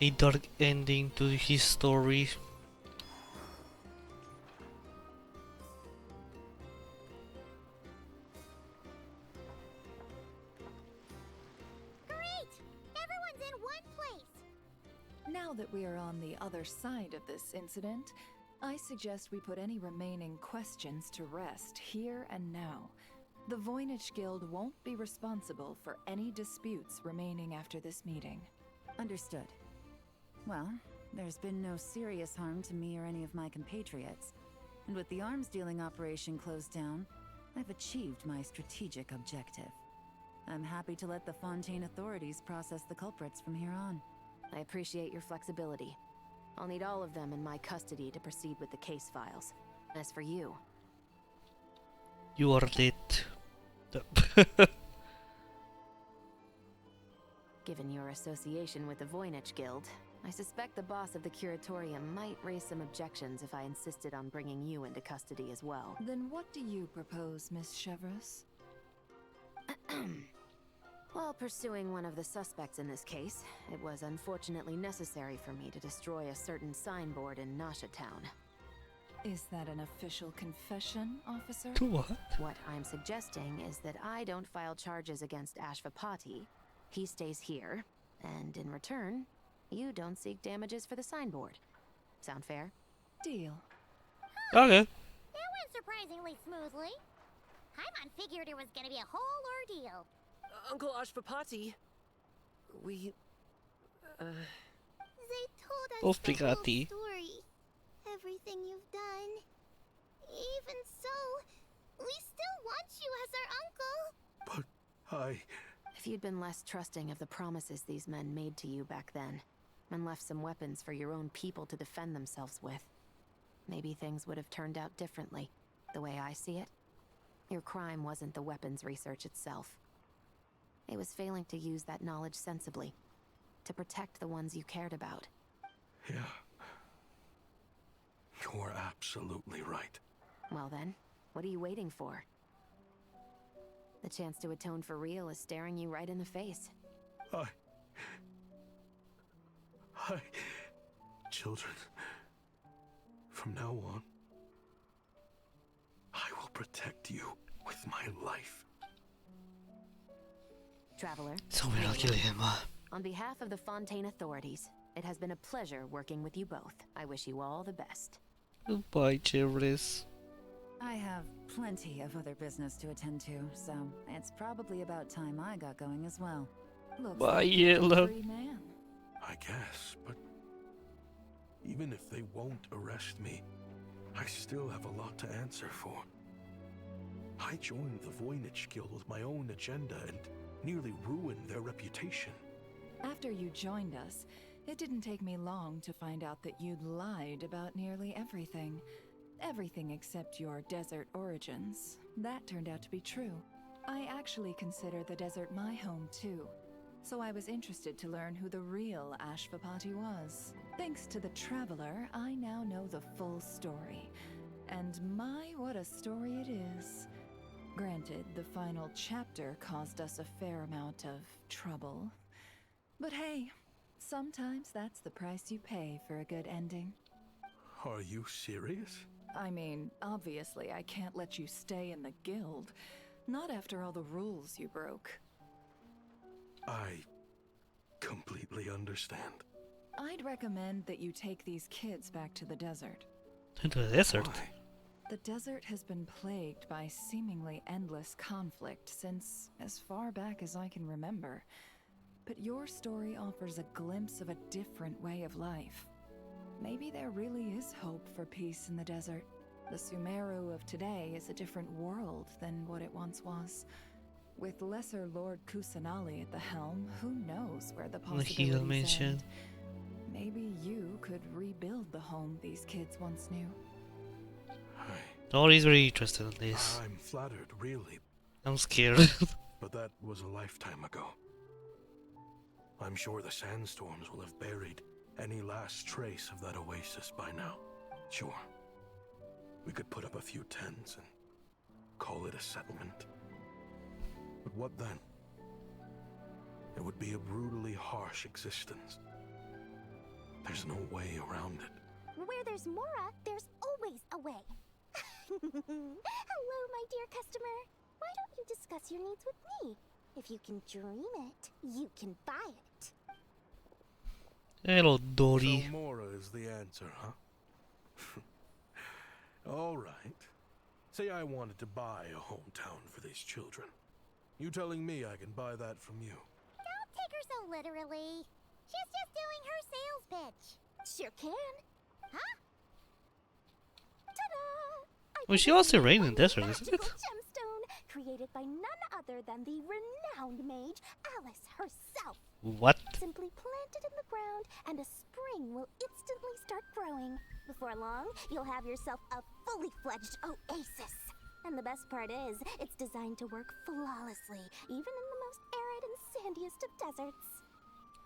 A dark ending to his story. Great! Everyone's in one place. Now that we are on the other side of this incident, I suggest we put any remaining questions to rest here and now. The Voynich Guild won't be responsible for any disputes remaining after this meeting. Understood. Well, there's been no serious harm to me or any of my compatriots. And with the arms dealing operation closed down, I've achieved my strategic objective. I'm happy to let the Fontaine authorities process the culprits from here on. I appreciate your flexibility. I'll need all of them in my custody to proceed with the case files. As for you... You are lit. Given your association with the Voynich Guild, I suspect the boss of the Curatorium might raise some objections if I insisted on bringing you into custody as well. Then what do you propose, Miss Chevreuse? While pursuing one of the suspects in this case, it was unfortunately necessary for me to destroy a certain signboard in Nasha Town. Is that an official confession, officer? What? What I'm suggesting is that I don't file charges against Ashvapati, he stays here, and in return, you don't seek damages for the signboard. Sound fair? Deal. Okay. That went surprisingly smoothly. Paimon figured it was gonna be a whole ordeal. Uncle Ashvapati, we... They told us Oh, the whole Spaghetti. story. Everything you've done. Even so, we still want you as our uncle. But I... If you'd been less trusting of the promises these men made to you back then, and left some weapons for your own people to defend themselves with, maybe things would have turned out differently, the way I see it. Your crime wasn't the weapons research itself. It was failing to use that knowledge sensibly, to protect the ones you cared about. Yeah. You're absolutely right. Well then, what are you waiting for? The chance to atone for real is staring you right in the face. Children, from now on, I will protect you with my life. Traveler, Så vill jag kill him. on behalf of the Fontaine authorities, it has been a pleasure working with you both. I wish you all the best. Goodbye, Cherries. I have plenty of other business to attend to, so it's probably about time I got going as well. Looks Bye, like you're a Yellow. free man. I guess, but even if they won't arrest me, I still have a lot to answer for. I joined the Voynich Guild with my own agenda and nearly ruined their reputation. After you joined us, it didn't take me long to find out that you'd lied about nearly everything. Everything except your desert origins. That turned out to be true. I actually consider the desert my home too. So I was interested to learn who the real Ashvapati was. Thanks to the Traveler, I now know the full story. And my, what a story it is. Granted, the final chapter caused us a fair amount of trouble. But hey, sometimes that's the price you pay for a good ending. Are you serious? I mean, obviously I can't let you stay in the guild. Not after all the rules you broke. I completely understand. I'd recommend that you take these kids back to the desert. Into the desert? Why? The desert has been plagued by seemingly endless conflict since as far back as I can remember. But your story offers a glimpse of a different way of life. Maybe there really is hope for peace in the desert. The Sumeru of today is a different world than what it once was. With Lesser Lord Kusanali at the helm, who knows where the possibilities end? Maybe you could rebuild the home these kids once knew. Dory's very interested in this. I'm flattered, really. I'm scared. But that was a lifetime ago. I'm sure the sandstorms will have buried any last trace of that oasis by now. Sure, we could put up a few tents and call it a settlement. But what then? It would be a brutally harsh existence. There's no way around it. Where there's Mora, there's always a way. Hello, my dear customer. Why don't you discuss your needs with me? If you can dream it, you can buy it. Hello, Dory. So Mora is the answer, huh? All right. Say I wanted to buy a hometown for these children. You telling me I can buy that from you? Don't take her so literally. She's just doing her sales pitch. Sure can. Huh? Ta-da! Well, she also reigned in the desert, isn't it? Magical gemstone created by none other than the renowned mage Alice herself. What? Simply plant it in the ground and a spring will instantly start growing. Before long, you'll have yourself a fully fledged oasis. And the best part is, it's designed to work flawlessly, even in the most arid and sandiest of deserts.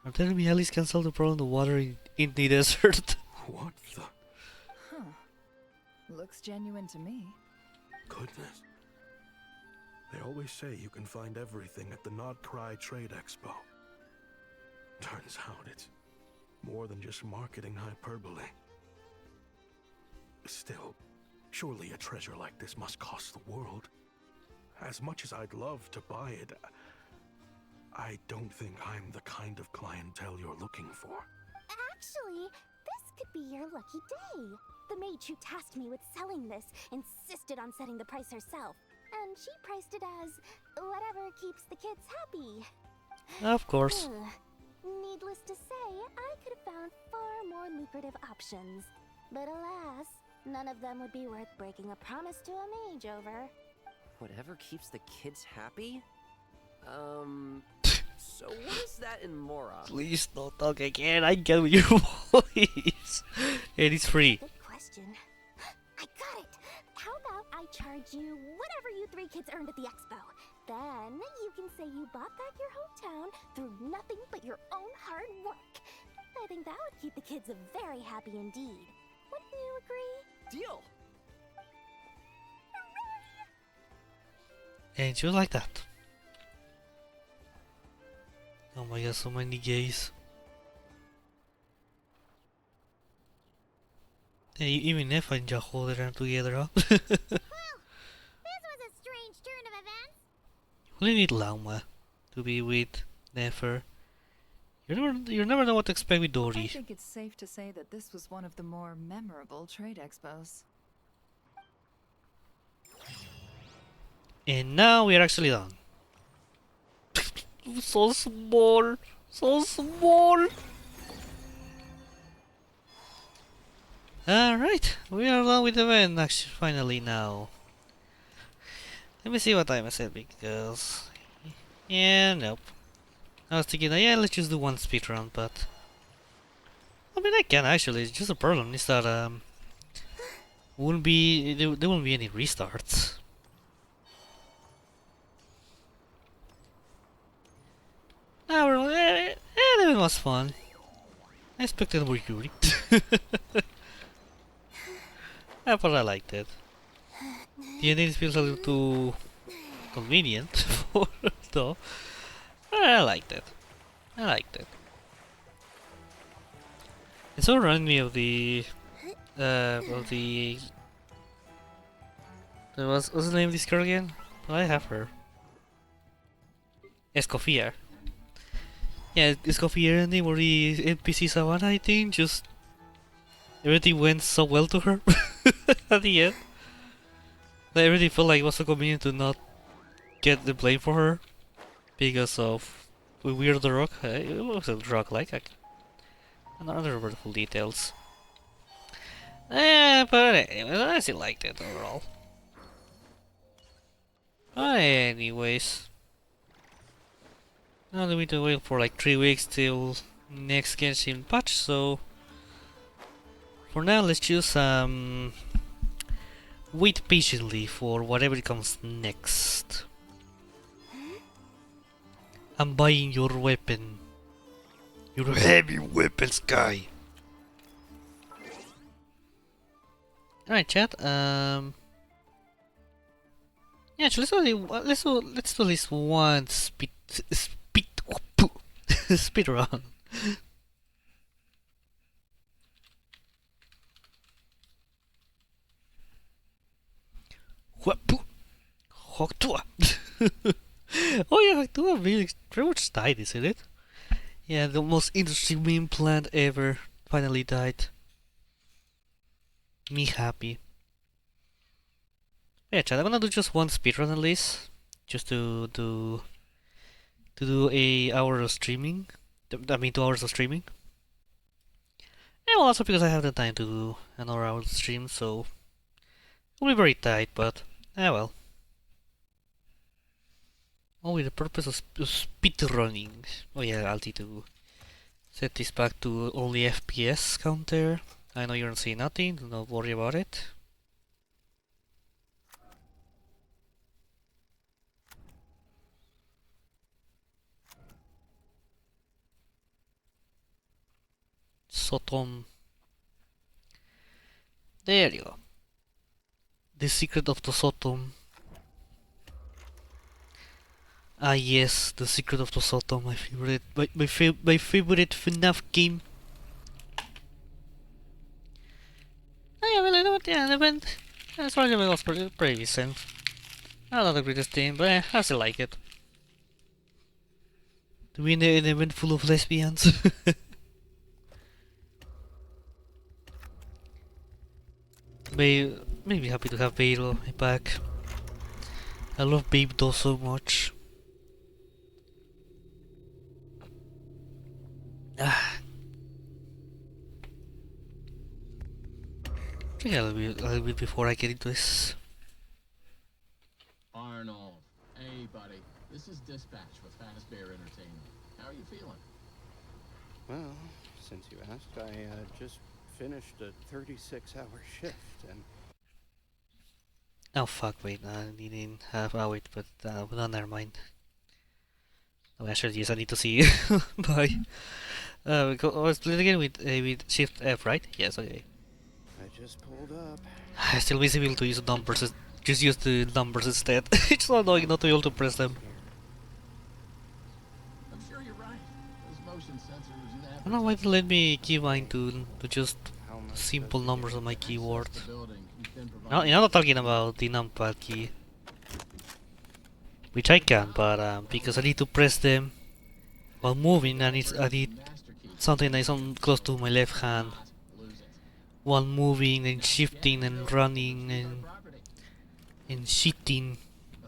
Are telling me Alice can solve the problem of the water in the desert? What the? Huh. Looks genuine to me. Goodness. They always say you can find everything at the Not Cry Trade Expo. Turns out it's more than just marketing hyperbole. Still, surely a treasure like this must cost the world. As much as I'd love to buy it, I don't think I'm the kind of clientele you're looking for. Actually, this could be your lucky day. The mage who tasked me with selling this insisted on setting the price herself, and she priced it as whatever keeps the kids happy. Of course. Needless to say, I could have found far more lucrative options. But alas, none of them would be worth breaking a promise to a mage over. Whatever keeps the kids happy? So what is that in Mora? Please don't talk again. I get what your voice. It is free. Good question. I got it! How about I charge you whatever you three kids earned at the expo? Then you can say you bought back your hometown through nothing but your own hard work. I think that would keep the kids very happy indeed. Wouldn't you agree? Deal! And just like that. Oh my god, so many gays. Hey, even if I just hold them together up. This was a strange turn of events. You only need Lauma to be with Nefer. You never know what to expect with I Dory. think it's safe to say that this was one of the more memorable trade expos. And now we are actually done. So small, so small. Alright, we are done with the event actually finally now. Let me see what time I said because... Yeah, nope. I was thinking, yeah, let's just do one speedrun, but... I mean, I can actually, it's just a problem is that, there won't be any restarts. Well, it was fun. I expected more Yuri. Yeah, but I liked it. The ending feels a little too convenient for though. I liked it. I liked it. It sort of reminded me of the what's the name of this girl again? Well, I have her. Escoffier. Yeah, Escoffier ending where the NPC Savannah, I think, just everything went so well to her at the end. Like, everything felt like it was so convenient to not get the blame for her because of Weird the Rock. It was a rock like another wonderful details. But anyway, I still liked it overall. Anyways, now we need to wait for like 3 weeks till next Genshin patch. So for now, let's just wait patiently for whatever comes next. I'm buying your weapon. Your heavy weapon, Sky. Alright, chat. Yeah, actually, let's do at least one speed run. Hoktua. Oh yeah, Hoktua really pretty much died, isn't it? Yeah, the most interesting meme plant ever finally died. Me happy. Yeah, chat, I'm gonna do just one speedrun at least. Just to do a hour of streaming. I mean 2 hours of streaming. And well, also because I have the time to do another hour of stream, so it'll be very tight, but well. All with the purpose of speedrunning. Oh yeah, I'll need to set this back to only FPS counter. I know you don't see nothing, do not worry about it. Sotm. There you go. The secret of the Sotm. Ah yes, the secret of the Sotm, my favorite, my favorite FNAF game. Oh yeah, well, I know what, yeah, the event, as far as the event was pretty decent. Not the greatest thing, but I still like it. To be in an event full of lesbians. Maybe happy to have Beidou back. I love Beidou so much. Ah. Yeah, a little bit before I get into this. Arnold, hey buddy, this is Dispatch with Fattest Bear Entertainment. How are you feeling? Well, since you asked, I just finished a 36-hour shift and... Oh fuck, wait, I didn't have, oh wait, but no, never mind. Oh, actually, yes, I need to see. Bye. I was playing again with Shift F, right? Yes, okay. I just pulled up. Still visible to use numbers just use the numbers instead. It's so annoying not to be able to press them. I'm sure you're right. Those motion sensors I don't know why they let me key mine to just simple numbers on my keyboard. No, I'm not talking about the numpad key, which I can, but because I need to press them while moving, I need something that is on close to my left hand while moving and shifting and running and shitting.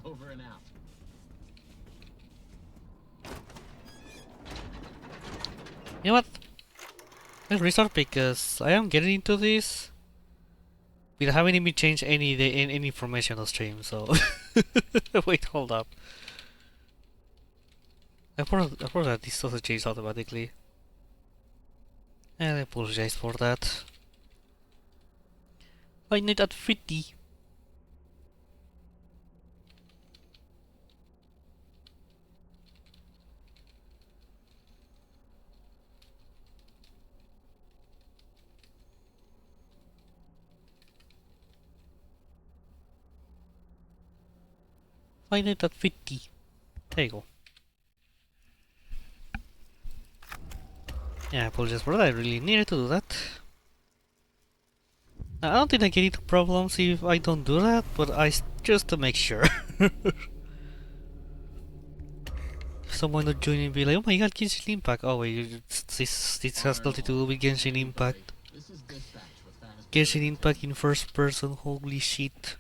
Over and out. You know what? Let's restart because I am getting into this without having even changed any information on stream. So wait, hold up. I thought that this doesn't change automatically, and I apologize for that. I need at 50. Find it at 50. There you go. Yeah, I apologize for that. I really needed to do that. I don't think I get into problems if I don't do that, but just to make sure. If someone not joining be like, oh my god, Genshin Impact. Oh wait, this has nothing to do with Genshin Impact. Genshin Impact in first person, holy shit.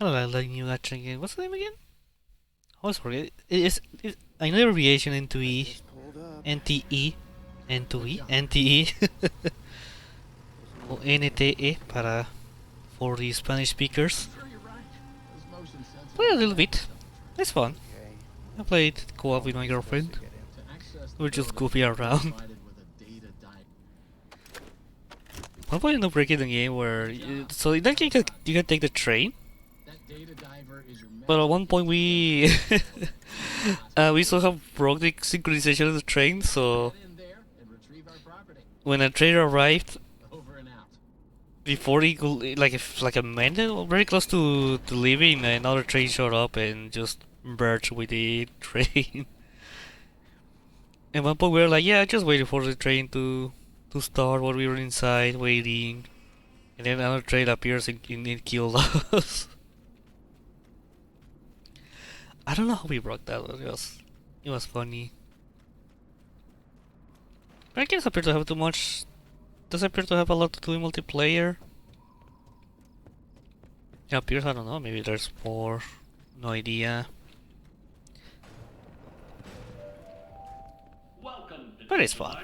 I don't like new action game. What's the name again? I always forget. It's I know the abbreviation NTE, NTE, NTE, NTE, o NTE for the Spanish speakers. Play a little bit. It's fun. I played co-op with my girlfriend. We're just goofy around. One point in the breaking the game where so in that game you can take the train. But at one point we somehow broke the synchronization of the train, so when a train arrived, before he could, like a minute, or very close to leaving, another train showed up and just merged with the train. At one point we were like, yeah, just waiting for the train to start while we were inside waiting, and then another train appears and killed us. I don't know how we broke that, but it was funny. But games appear to have too much. Does appear to have a lot to do in multiplayer. It appears, I don't know, maybe there's more. No idea. But it's fun.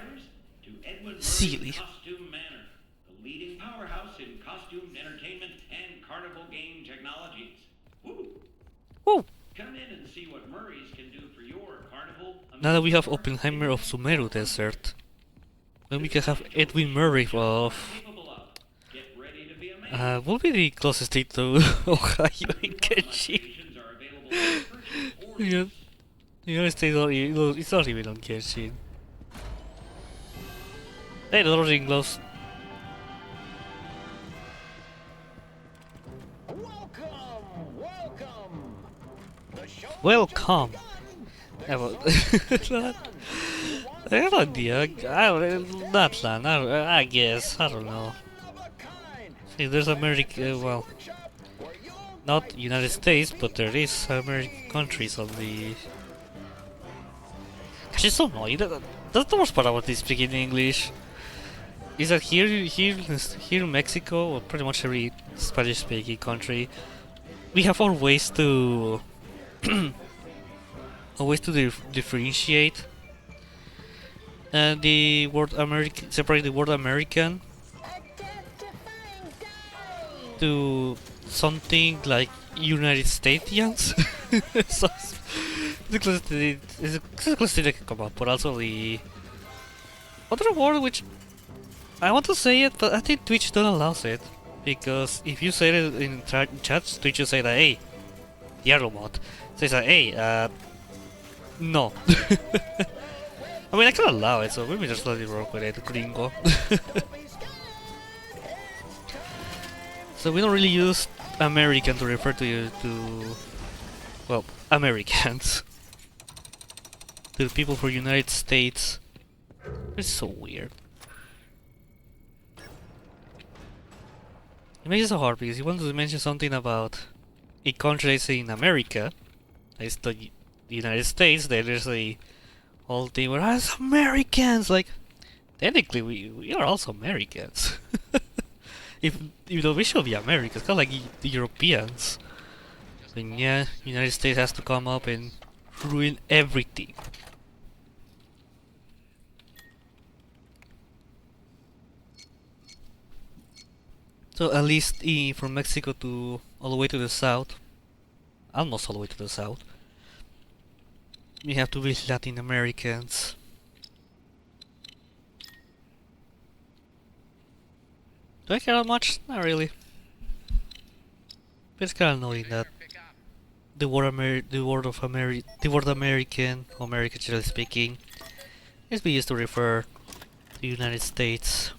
Silly. Costume Manor, the leading powerhouse in costume entertainment and carnival game technologies. Woo! Woo! Come in and see what Murray's can do for your carnival. Now that we have Oppenheimer of Sumeru Desert, then we can have Edwin Murray of will be the closest state to Ohio in Genshin. Yeah. The United States it's not even on Genshin. Hey, the ring gloves. Welcome. I have no idea. Not land. I guess. I don't know. See, there's America. Well, not United States, but there is American countries on the. Gosh, it's so annoying. That's the worst part about this speaking English. Is that here in Mexico, or pretty much every Spanish-speaking country, we have our ways to differentiate the word American, separate the word American to something like United Statesians. So it's the closest thing that can come up, but also the other word which I want to say it, but I think Twitch don't allow it, because if you say it in chats, Twitch will say that, hey, Yaromot says that, hey, no. I mean, I can allow it, so maybe just let it work with it, gringo. So we don't really use American to refer well, Americans. To the people from United States. It's so weird. It makes it so hard because you want to mention something about a country that's in America. It's the United States. Then there's a whole thing where us Americans, like, technically we are also Americans. Even though we should be Americans, kind of like the Europeans. Then yeah, United States has to come up and ruin everything. So at least from Mexico to all the way to the south, almost all the way to the south, we have to be Latin Americans. Do I care that much? Not really. But it's kind of annoying that the word American, or America generally speaking, is being used to refer to the United States.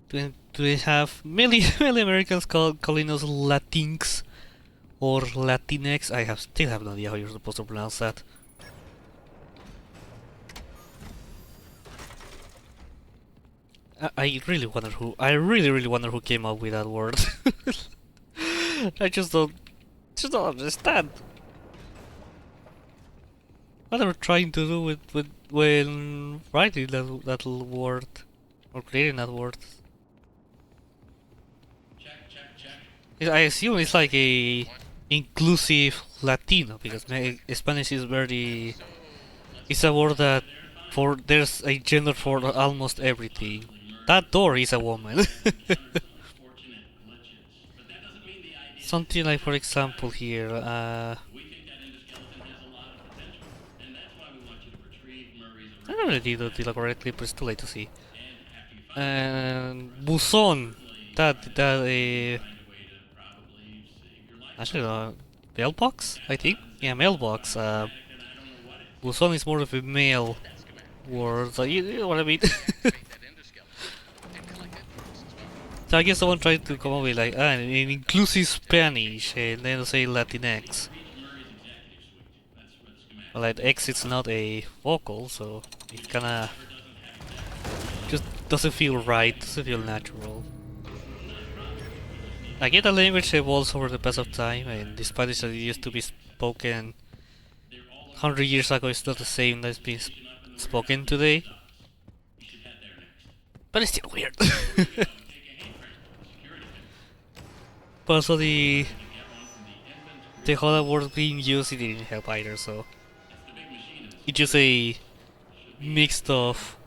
Do they have many Americans calling us Latinx or Latinx? I still have no idea how you're supposed to pronounce that. I really really wonder who came up with that word. I just don't understand what they were trying to do with when writing that little word or creating that word. I assume it's like a inclusive Latino because Spanish is very. It's a word that there's a gender for almost everything. That door is a woman. Something like, for example, here. I don't really did it correctly, but it's too late to see. Buzón. Actually, mailbox, I think? Yeah, mailbox. Buzón is more of a male word, so you know what I mean? So I guess someone tried to come up with like an inclusive Spanish and then say Latinx. Well, like X is not a vocal, so it kinda just doesn't feel right, doesn't feel natural. I get the language evolves over the pass of time, and the Spanish that used to be spoken 100 years ago is not the same that's being spoken today. But it's still weird. But also the whole word being used, it didn't help either, so it's just a mix of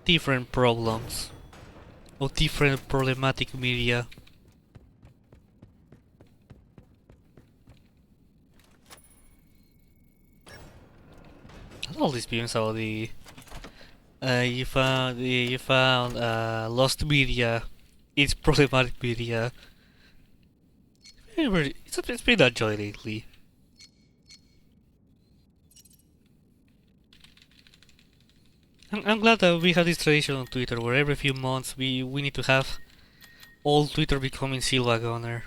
different problems or different problematic media. All these games are the you found lost media. It's problematic media. It's been a joy lately. I'm glad that we have this tradition on Twitter where every few months we need to have all Twitter becoming Silva Gunner.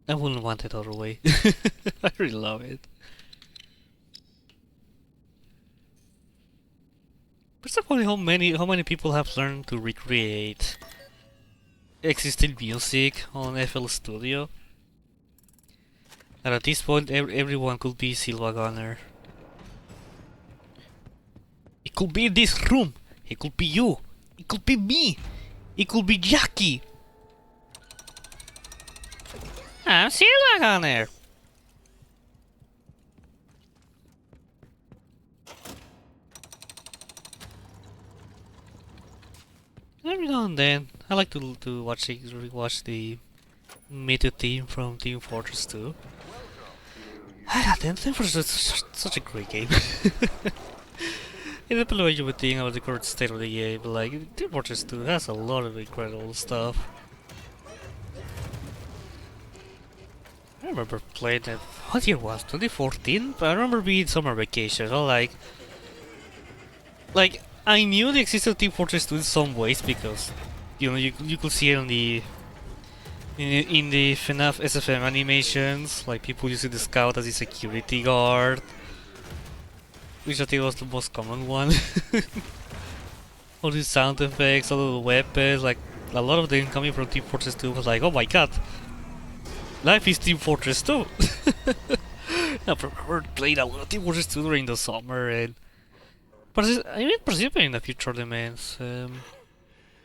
I wouldn't want it other way. I really love it. But it's funny how many people have learned to recreate existing music on FL Studio. And at this point, everyone could be Silva Gunner. It could be in this room. It could be you. It could be me. It could be Jackie. I'm Silva Gunner. Every now and then, I like to rewatch the Meta theme from Team Fortress 2. Team Fortress is such a great game. It depends on what you would think about the current state of the game, but like, Team Fortress 2 has a lot of incredible stuff. I remember playing it. What year was 2014? But I remember being summer vacation. So like I knew the existence of Team Fortress 2 in some ways because you could see it on the in the fnaf SFM animations, like people using the scout as a security guard, which I think was the most common one. All these sound effects, all the weapons, like a lot of them coming from Team Fortress 2 was like, oh my god, life is Team Fortress 2. I remember playing a lot of Team Fortress 2 during the summer and participating in a few tournaments,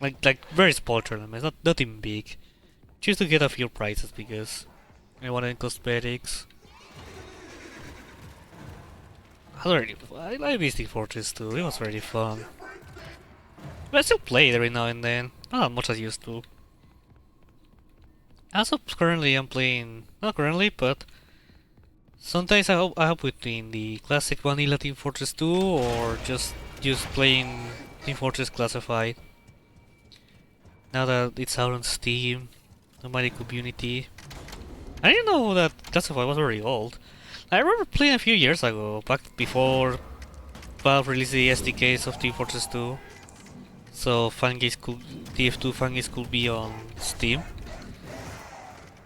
like very small tournaments, not even big, just to get a few prizes because I wanted cosmetics. I like Team Fortress 2, it was really fun. But I still play it every now and then, not as much as I used to. As of currently, I'm playing, not currently, but sometimes I hop between the classic vanilla Team Fortress 2 or just playing Team Fortress Classified. Now that it's out on Steam, the mighty community. I didn't know that Classified was very old. I remember playing a few years ago, back before Valve released the SDKs of Team Fortress 2. So TF2 fangames could be on Steam.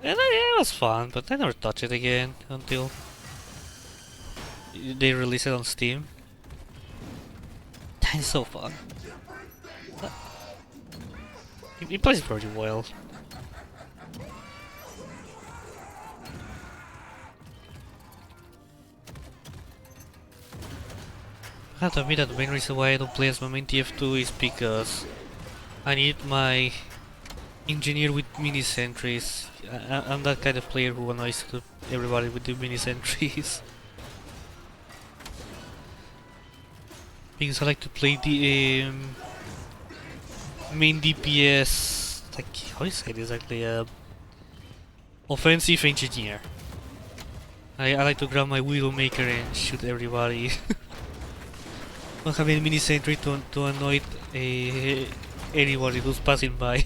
And yeah, it was fun, but I never touched it again until they released it on Steam. It's so fun. It plays pretty well. I have to admit that the main reason why I don't play as my main TF2 is because I need my engineer with mini sentries. I'm that kind of player who annoys everybody with the mini sentries. Because I like to play the main DPS, like, how do you say it exactly? Offensive engineer. I like to grab my Widowmaker and shoot everybody. Not having a mini sentry to annoy anybody who's passing by.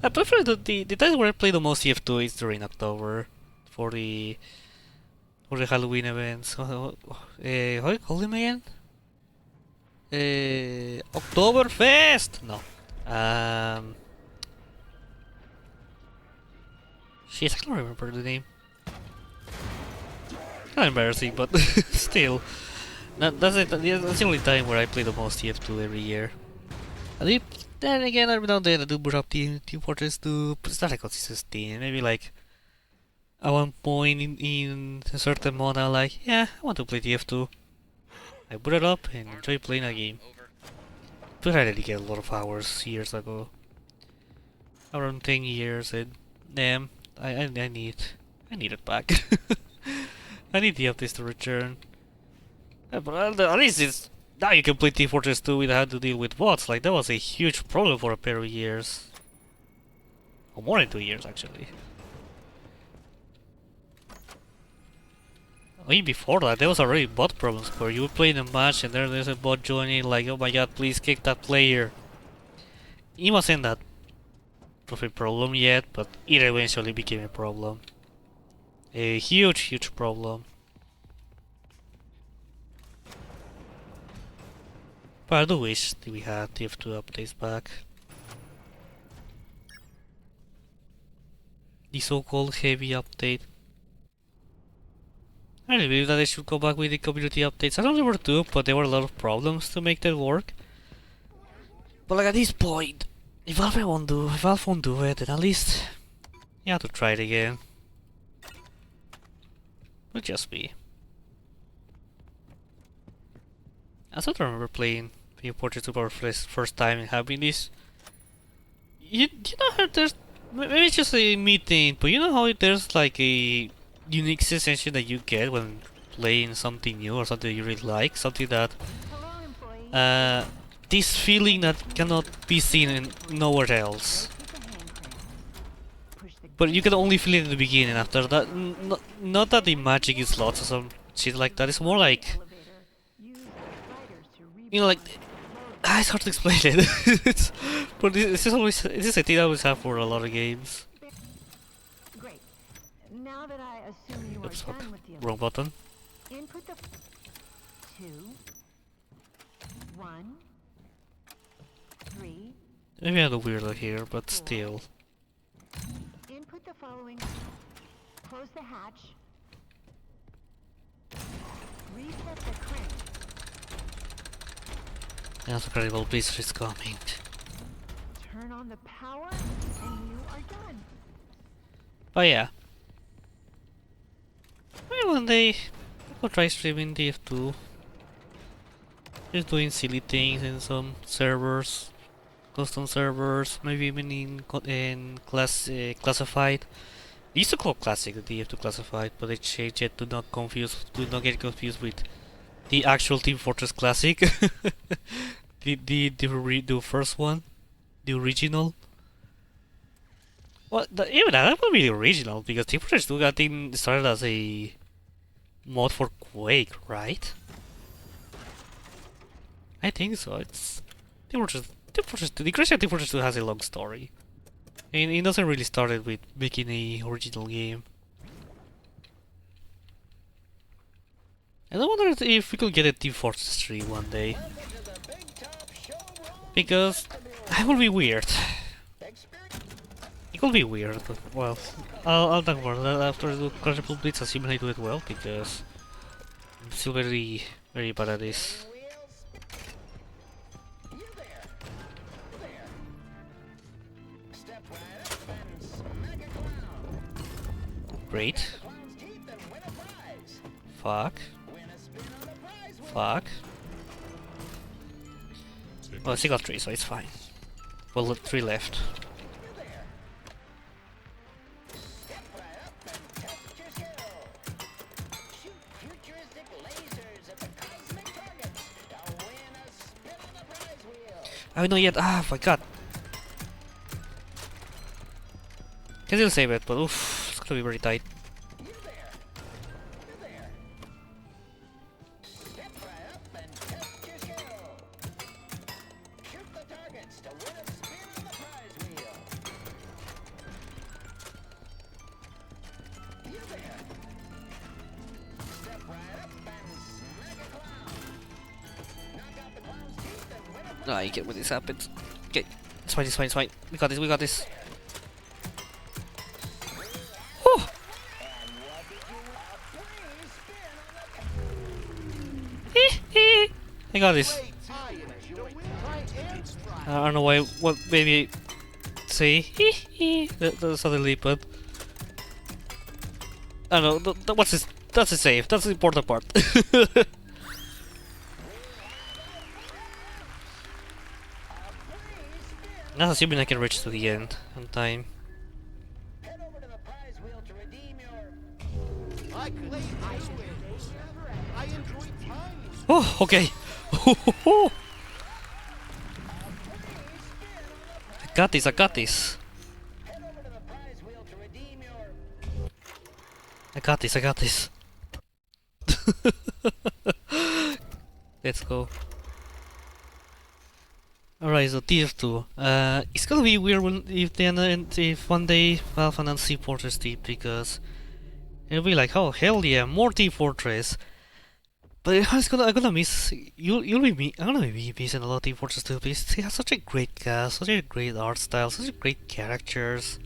I prefer the time where I play the most TF2 is during October for the Halloween events. How do you call them again? Oktoberfest! No. Shit, I can't remember the name. Kind of embarrassing, but still. That's the only time where I play the most TF2 every year. Then again, every now and then I do boot up Team Fortress 2, but it's not a consistent thing. Maybe like at one point in a certain month, I'm like, yeah, I want to play TF2. I boot it up and enjoy playing a game. But I dedicated a lot of hours years ago. Around 10 years, and damn, I need it back. I need the updates to return. But at least it's now you can play Team Fortress 2 without to deal with bots. Like that was a huge problem for a pair of years, or more than 2 years actually. Even before that, there was already bot problems where you would play in a match and there's a bot joining like, oh my god, please kick that player. It wasn't that of a problem yet, but it eventually became a problem. A huge problem. But I do wish that we had TF2 updates back. The so-called heavy update. I really believe that they should go back with the community updates. I know there were two, but there were a lot of problems to make that work. But like at this point, if Valve won't do it, then at least you have to try it again. Would just be. I still remember playing Team Fortress 2 for the first time and having this. You know how there's, maybe it's just a me thing, but you know how there's like a unique sensation that you get when playing something new or something you really like, something that this feeling that cannot be seen in nowhere else. But you can only feel it in the beginning. After that, not that the magic is lots or some shit like that. It's more like, you know, like it's hard to explain it. But this is a thing I always have for a lot of games. Great. assume you are Oops, fuck. done with the Wrong button. Input the 2, 1, 3. Maybe I look weirder here, but still. Input the following. Close the hatch. Reset the crank. An incredible blizzard is coming. Turn on the power, and you are done. But yeah. Maybe one day I could try streaming DF2. Just doing silly things in some servers. Custom servers, maybe even in classified. They used to call classic the DF2 classified, but they changed it to not get confused with the actual Team Fortress Classic. the first one, the original. Well, even that would be the original because Team Fortress 2 got started as a mod for Quake, right? I think so. It's Team Fortress 2. The crazy Team Fortress 2 has a long story. And it doesn't really start with making a original game. And I wonder if we could get a Team Fortress 3 one day. Because it will be weird. It will be weird, but well, I'll talk about that after the Crashable Blitz, assuming I do it well, because I'm still very bad at this. Great. Fuck. Fuck. Well, I still got 3, so it's fine. Well, 3 left. I haven't know yet. Ah, my god. Can still save it, but oof, it's gonna be very tight. Ah, you get when this happens. Okay, it's fine, it's fine, it's fine. We got this, we got this. Whew. I got this. I don't know why, what maybe say suddenly, but I don't know, what's this? That's a save, that's the important part. Not assuming I can reach to the end on time. Oh, okay. I got this, I got this. I got this, I got this. Let's go. Alright, so TF2. It's gonna be weird if one day Valve announces Team Fortress Deep, because it'll be like, oh hell yeah, more Team Fortress. But I'm gonna miss. I'm gonna be missing a lot of Team Fortress 2 because it has such a great cast, such a great art style, such a great characters.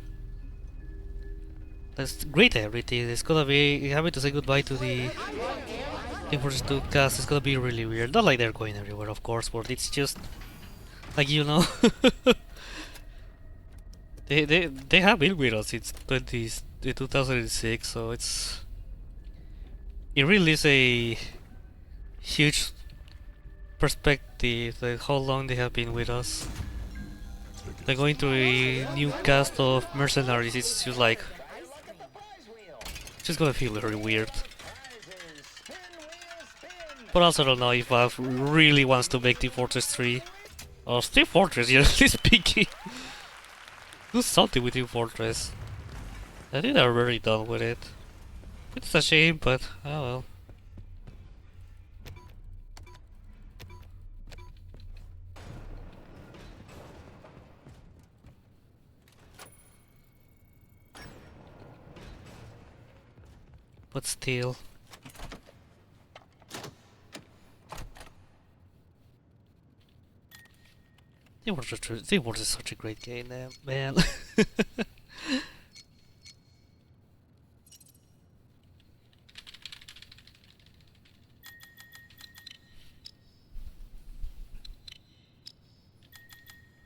That's great everything. It's gonna be having to say goodbye to the Team Fortress 2 cast. It's gonna be really weird. Not like they're going everywhere, of course, but it's just like, you know. they have been with us since 2006, so it really is a huge perspective, like how long they have been with us. Like going to a new cast of mercenaries, it's just like, it's just gonna feel very weird. But also I don't know if Valve really wants to make Team Fortress 3. Or Team Fortress, generally speaking. Do something with Team Fortress. I think they're very done with it. It's a shame, but oh well. but still. EduTheVODS is such a great game, man.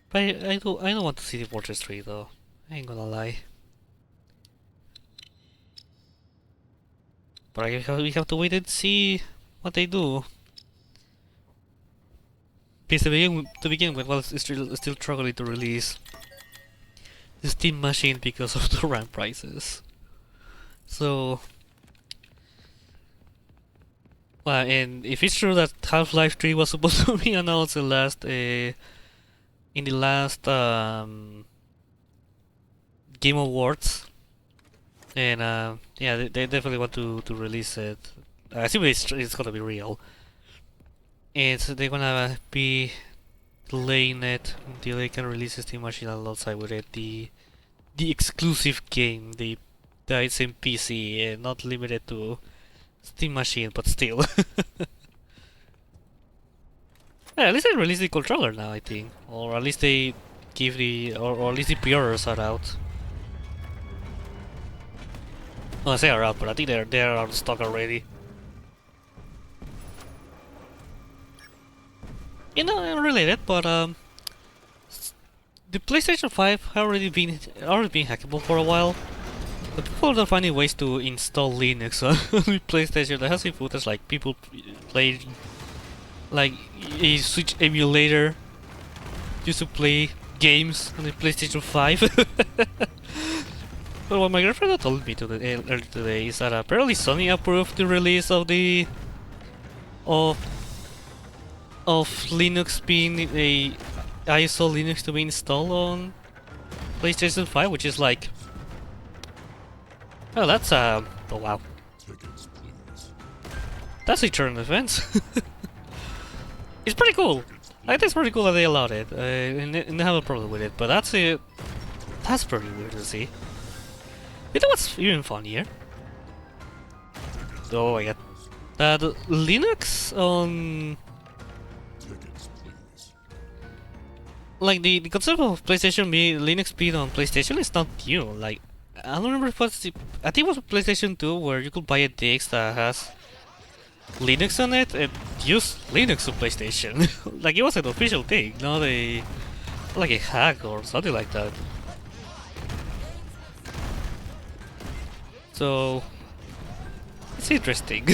But I don't want to see the Fortress 3 though. I ain't gonna lie. But we have to wait and see what they do. Because to begin with, well, it's still struggling to release the Steam machine because of the RAM prices. So, well, and if it's true that Half-Life 3 was supposed to be announced in the last Game Awards, and yeah, they definitely want to release it. I assume it's gonna be real, and so they're gonna be delaying it until they can release the Steam machine alongside with it, the exclusive game, the it's in PC and not limited to Steam machine, but still. Yeah, at least they released the controller now, I think, or at least they give or at least the pre-orders are out. Well, I say are out, but I think they're out of stock already. You know, unrelated, but the PlayStation 5 already been hackable for a while. But people are finding ways to install Linux on the PlayStation. There has been footage like people playing like a Switch emulator used to play games on the PlayStation 5. But what my girlfriend told me earlier today is that apparently Sony approved the release of Linux being a ISO Linux to be installed on PlayStation 5, which is like, oh, that's oh wow, that's a turn of events. It's pretty cool. I think it's pretty cool that they allowed it, and they have a problem with it. But that's pretty weird to see. You know what's even funnier? Oh my god, that Linux on like the concept of PlayStation Linux being on PlayStation is not new. Like, I don't remember if I think it was PlayStation 2 where you could buy a disc that has Linux on it and use Linux on PlayStation. Like, it was an official thing, not like a hack or something like that. So it's interesting.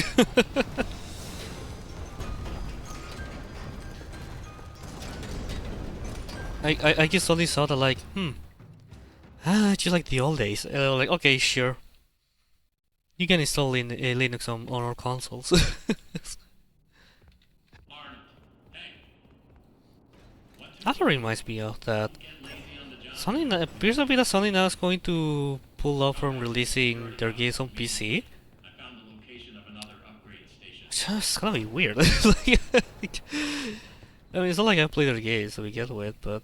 I just only saw that like, just like the old days. Like, okay, sure. You can install Linux on our consoles. That reminds me of that. Sony appears to be that Sony now is going to pull off from releasing their games on PC. It's gonna be weird. Like, I mean, it's not like I play their games to begin with, but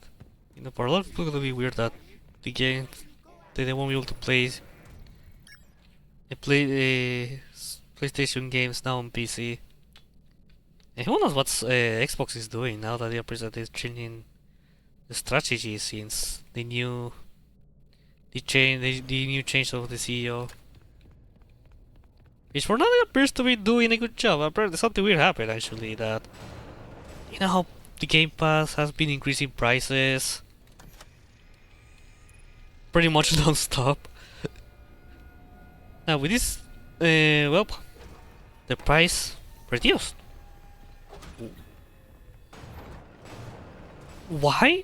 you know, for a lot of people, it's gonna be weird that the game they won't be able to play PlayStation games now on PC. And who knows what Xbox is doing now that they're changing the strategy since the new change of the CEO. Which for now appears to be doing a good job. Apparently something weird happened actually, that you know how the Game Pass has been increasing prices pretty much non-stop. Now with this, well, the price reduced. Why?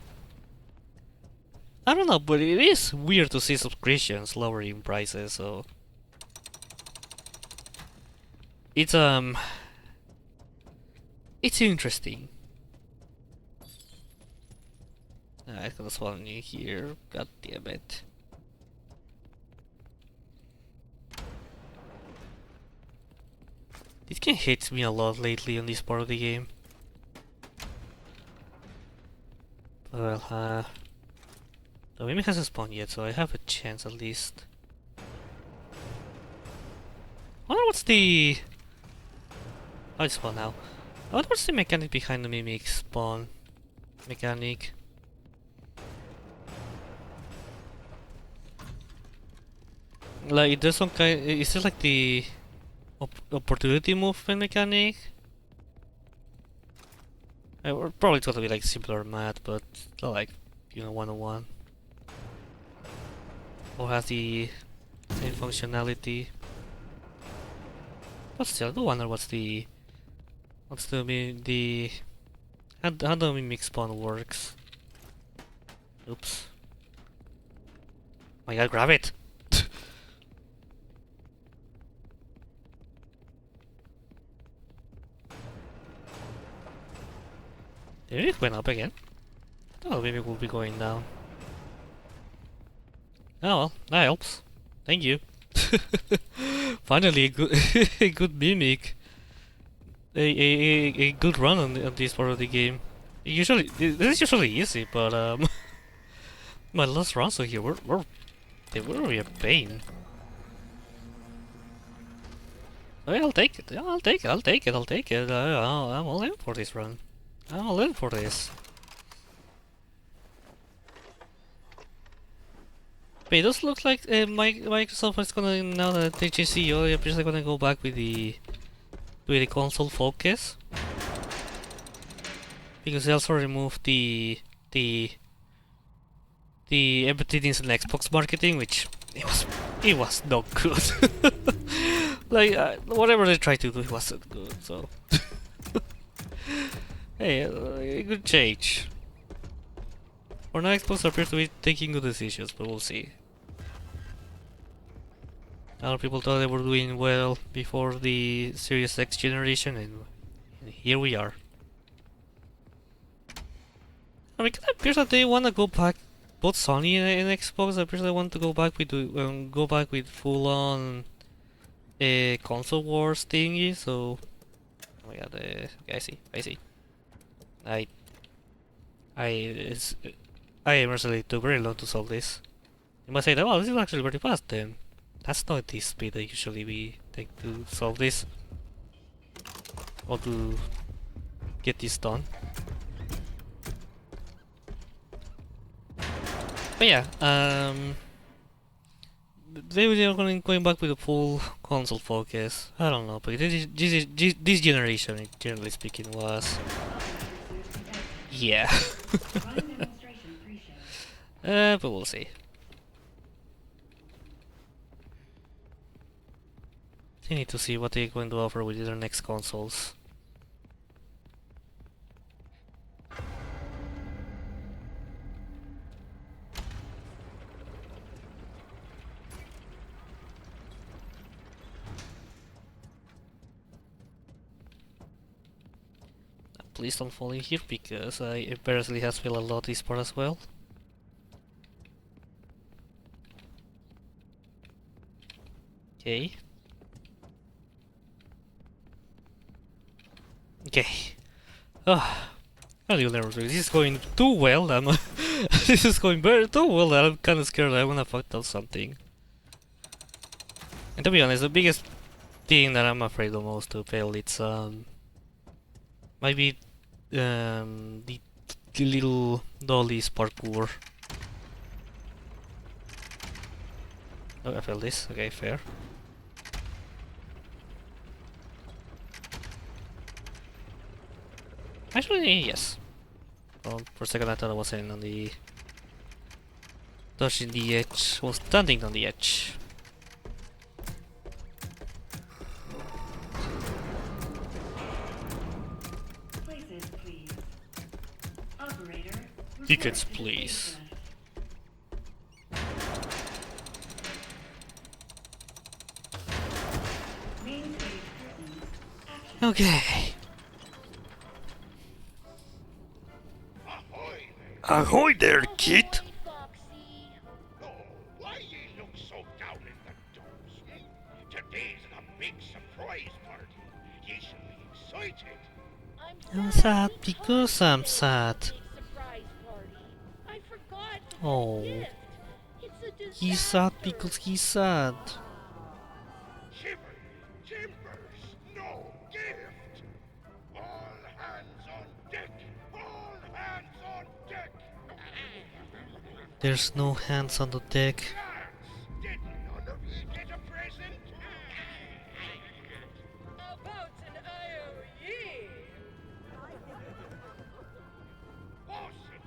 I don't know, but it is weird to see subscriptions lowering prices, so it's interesting. I got this one in here. God damn it. This game hates me a lot lately on this part of the game. Well, the mimic hasn't spawned yet, so I have a chance at least. I what's the... Oh, it's spawn now. I wonder what's the mechanic behind the mimic spawn mechanic. Like, there's some kind... Is it like the... opportunity movement mechanic? Probably it's gonna be like simpler math, but not like, you know, 101. Or has the same functionality. But still, I do wonder what's the how the mimic spawn works. Oops. My god, grab it! Maybe it went up again. Oh, maybe it will be going down. Oh well, that helps. Thank you. Finally, a good, a good mimic. A good run on this part of the game. Usually, this is usually easy, but my last runs on here they were really a pain. Okay, I'll take it. I'll take it. I'll take it. I'll take it. I'm all in for this run. I'm all in for this. But it does look like Microsoft is gonna, now that they changed CEO, they're just gonna go back with the console focus, because they also removed the everything is an Xbox marketing, which it was not good. Like whatever they tried to do, it wasn't good. So hey, a good change. For now, Xbox appears to be taking good decisions, but we'll see. A lot of people thought they were doing well before the Series X generation, and here we are. I mean, it appears that they want to go back, both Sony and Xbox. It appears they want to go back with full-on console wars thingy. So, oh my god, okay, I see. I mercilessly took very long to solve this. You must say that, well, this is actually pretty fast then. That's not the speed that usually we take to solve this. Or to get this done. But yeah, maybe they're going back with a full console focus. I don't know, but this generation, generally speaking, was... Yeah. But we'll see. I need to see what they're going to offer with their next consoles. Please don't fall in here, because I embarrassingly have spelled a lot this part as well. Okay. Okay. Oh, you'll never do this. This is going too well. This is going too well that I'm kind of scared that I'm gonna fuck up something. And to be honest, the biggest thing that I'm afraid the most to fail, it's maybe the little dollies parkour. Oh, I failed this. Okay, fair. Actually, yes. Well, for a second I thought I was on the... touching the edge. I was standing on the edge. Places, please. Operator, Tickets, please. Okay. Ahoy there, kid! Oh, why ye look so down in the dumps? Today's a big surprise party. Ye should be excited. I'm sad because I'm sad. Oh. He's sad because he's sad. Shiver, Jim There's no hands on the deck. Did none of you get a present? About an IOE? Awesome!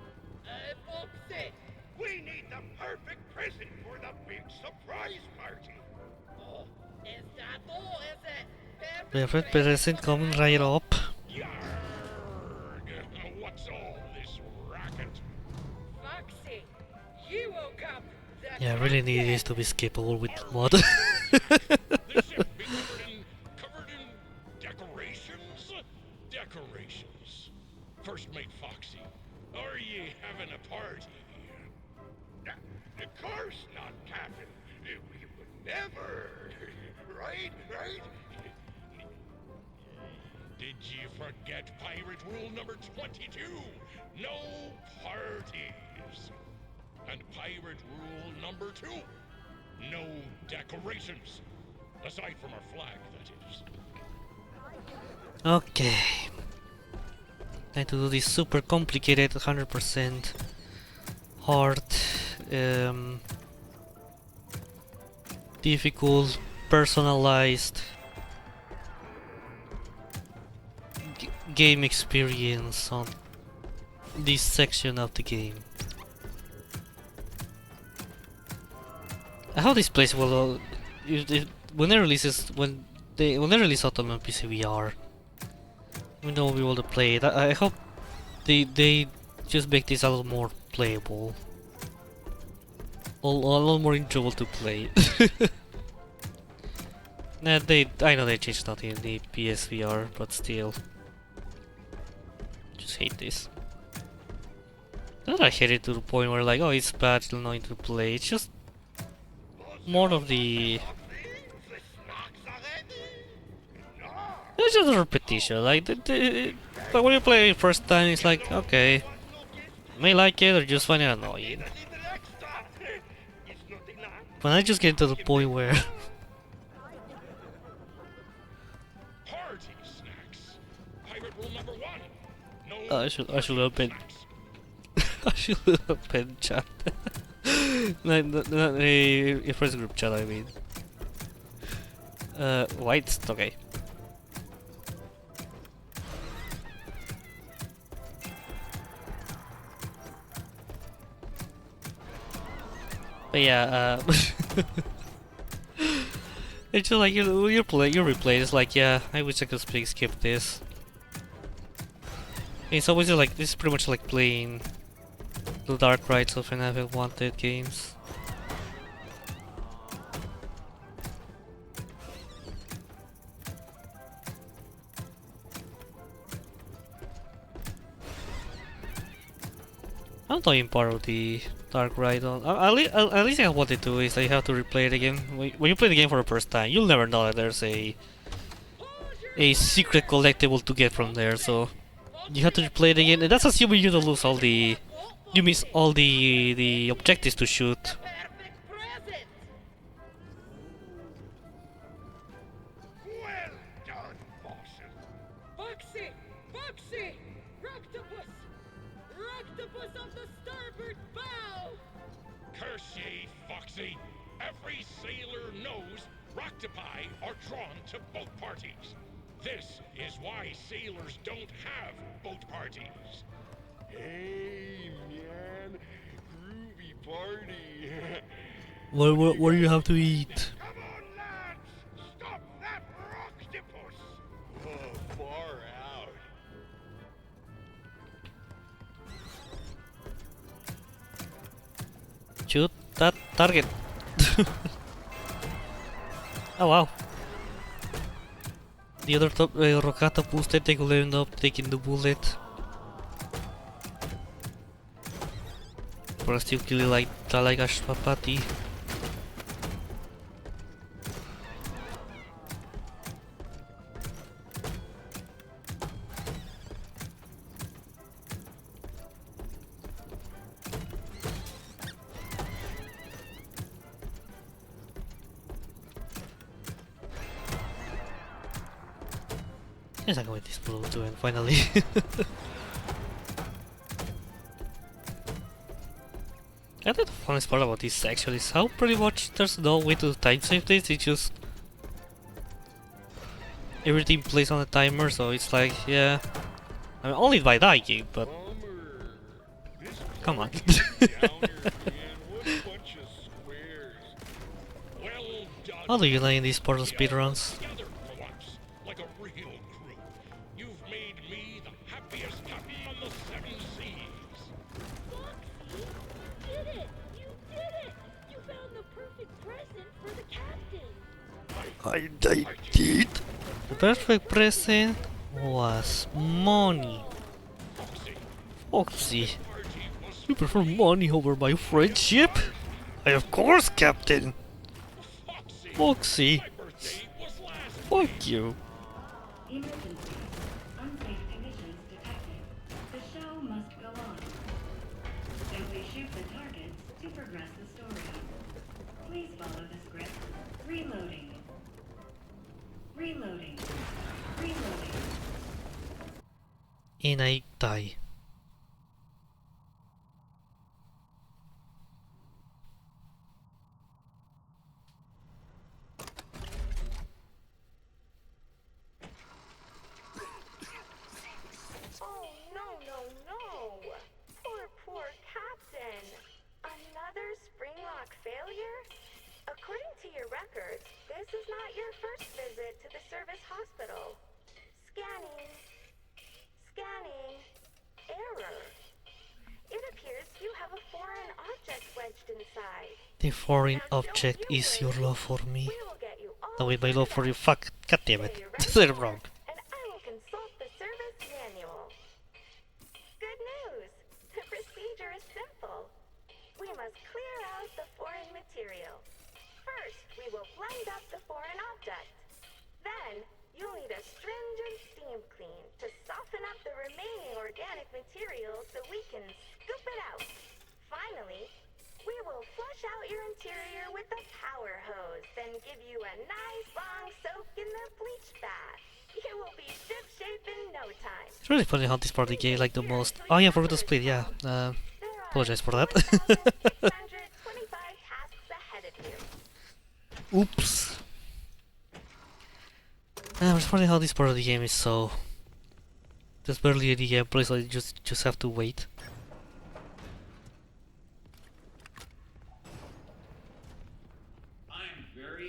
Foxy! We need the perfect present for the big surprise party! Oh, is that all, is it? Perfect present coming right up. What's all this racket? Foxy, you woke up the Yeah, I really need this to be skippable with mod. The ship be covered in decorations? Decorations. First mate Foxy, are ye having a party? Of course not, Captain. We would never. Right? Did you forget pirate rule number 22? No parties. And pirate rule number 2. No decorations. Aside from our flag, that is. Okay. Time to do this super complicated 100% hard, difficult, personalized game experience on this section of the game. How this plays well, when they release sotm on PC VR, we don't be able to play it. I hope they just make this a little more playable, a lot more enjoyable to play. Nah, I know they changed nothing in the PSVR, but still, just hate this. Not I hate it to the point where like, oh, it's bad, still annoying to play. It's just more of the. It's just a repetition. Like, like when you play it first time, it's like, okay, you may like it or just find it annoying. But I just get to the point where. Oh, I should open. I should open chat. not a first group chat. I mean, white. Okay. But yeah, it's just like you replay. It's like, yeah, I wish I could skip this. It's always like this is pretty much like playing the dark rights of fnaf wanted games. I'm not even part of the dark ride on. At least what they do is they have to replay it again. When you play the game for the first time, you'll never know that there's a secret collectible to get from there. So you have to replay it again, and that's assuming you don't lose all the. You miss all the objectives to shoot. Well done, bosses. Foxy! Foxy! Roctopus! Roctopus of the starboard bow! Curse ye, Foxy. Every sailor knows Roctopi are drawn to boat parties. This is why sailors don't have boat parties. Hey, man. Groovy party. What do you have to eat? Come on, lads. Stop that Roctopus. Oh, far out. Shoot that target. Oh wow. The other Rocatopus technically will end up taking the bullet. But I still kill it like Talagash Papati. Yes, I can wait this blue to end finally. I think the funniest part about this section is how pretty much there's no way to time save this, it's just everything plays on a timer, so it's like, yeah. I mean, only by dying, but come on. How do you like these part of speedruns? Like a real crew. You've made me the happiest captain on the 7 seas. Foxy, you did it! You did it! You found the perfect present for the captain. I did. The perfect present was money. Foxy, you prefer money over my friendship? I of course, Captain. Foxy, fuck you. Emergency. Unsafe conditions detected. The show must go on. Simply shoot the targets to progress the story. Please follow the script. Reloading. Reloading. Reloading. And I die. Oh, no. Poor Captain. Another Springlock failure? According to your records, this is not your first visit to the service hospital. Scanning. Error. It appears you have a foreign object wedged inside. The foreign object is your love for me. No, wait, my love for you. Fuck. God damn it. They're wrong. And I will consult the service manual. Good news! The procedure is simple. We must clear out the foreign material. First, we will blend up the foreign object. Then, you'll need a stringent steam clean to soften up the remaining organic material so we can scoop it out. Finally, we will flush out your interior with a power hose, then give you a nice long soak in the bleach bath. You will be ship-shape in no time. It's really funny how this part of the game like the most. Oh yeah, forgot to split. Yeah. Apologize for that. Oops. It's funny how this part of the game is so. There's barely any gameplay, so you just have to wait.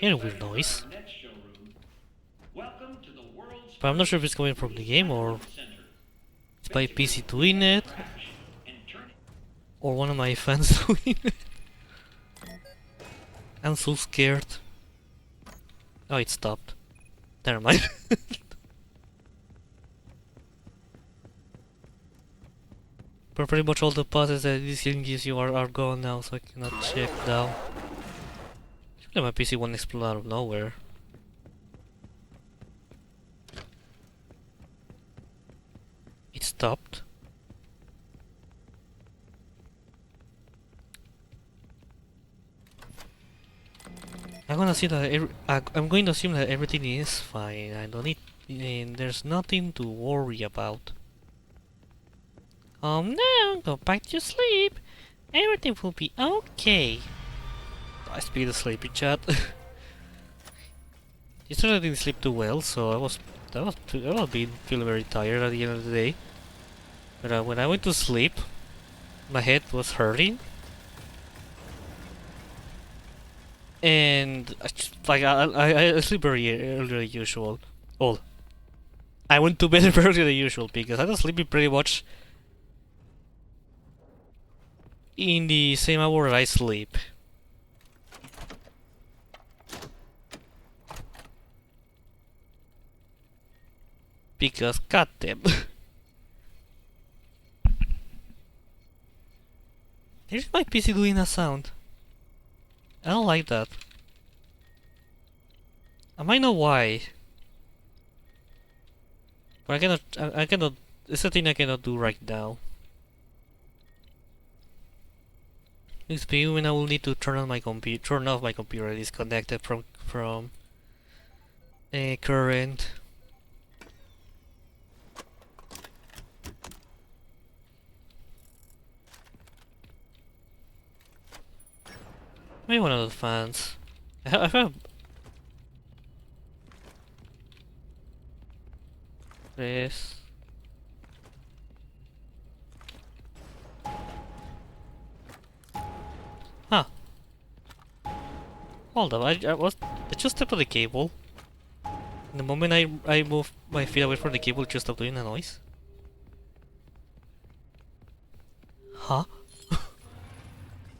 Hear a weird noise. But I'm not sure if it's coming from the game or it's my PC doing it or one of my fans doing it. I'm so scared. Oh, it stopped. Never mind. But pretty much all the pauses that this game gives you are gone now, so I cannot check now. Actually, my PC won't explode out of nowhere. It stopped. I'm going to assume that everything is fine. I don't need. And there's nothing to worry about. No, go back to sleep. Everything will be okay. I speak the sleepy chat. Yesterday I didn't sleep too well, so I was feeling very tired at the end of the day. But when I went to sleep, my head was hurting. And I sleep very early than usual. Well, I went to bed earlier than usual because I was sleeping pretty much in the same hour I sleep. Because goddamn. There's my PC doing a sound. I don't like that. I might know why. But I cannot, it's a thing I cannot do right now. It's maybe when I will need to turn off my computer, disconnected from a current. Maybe one of the fans. I have this. Huh. Hold up, I just stepped on the cable. The moment I move my feet away from the cable, it just stopped doing a noise. Huh?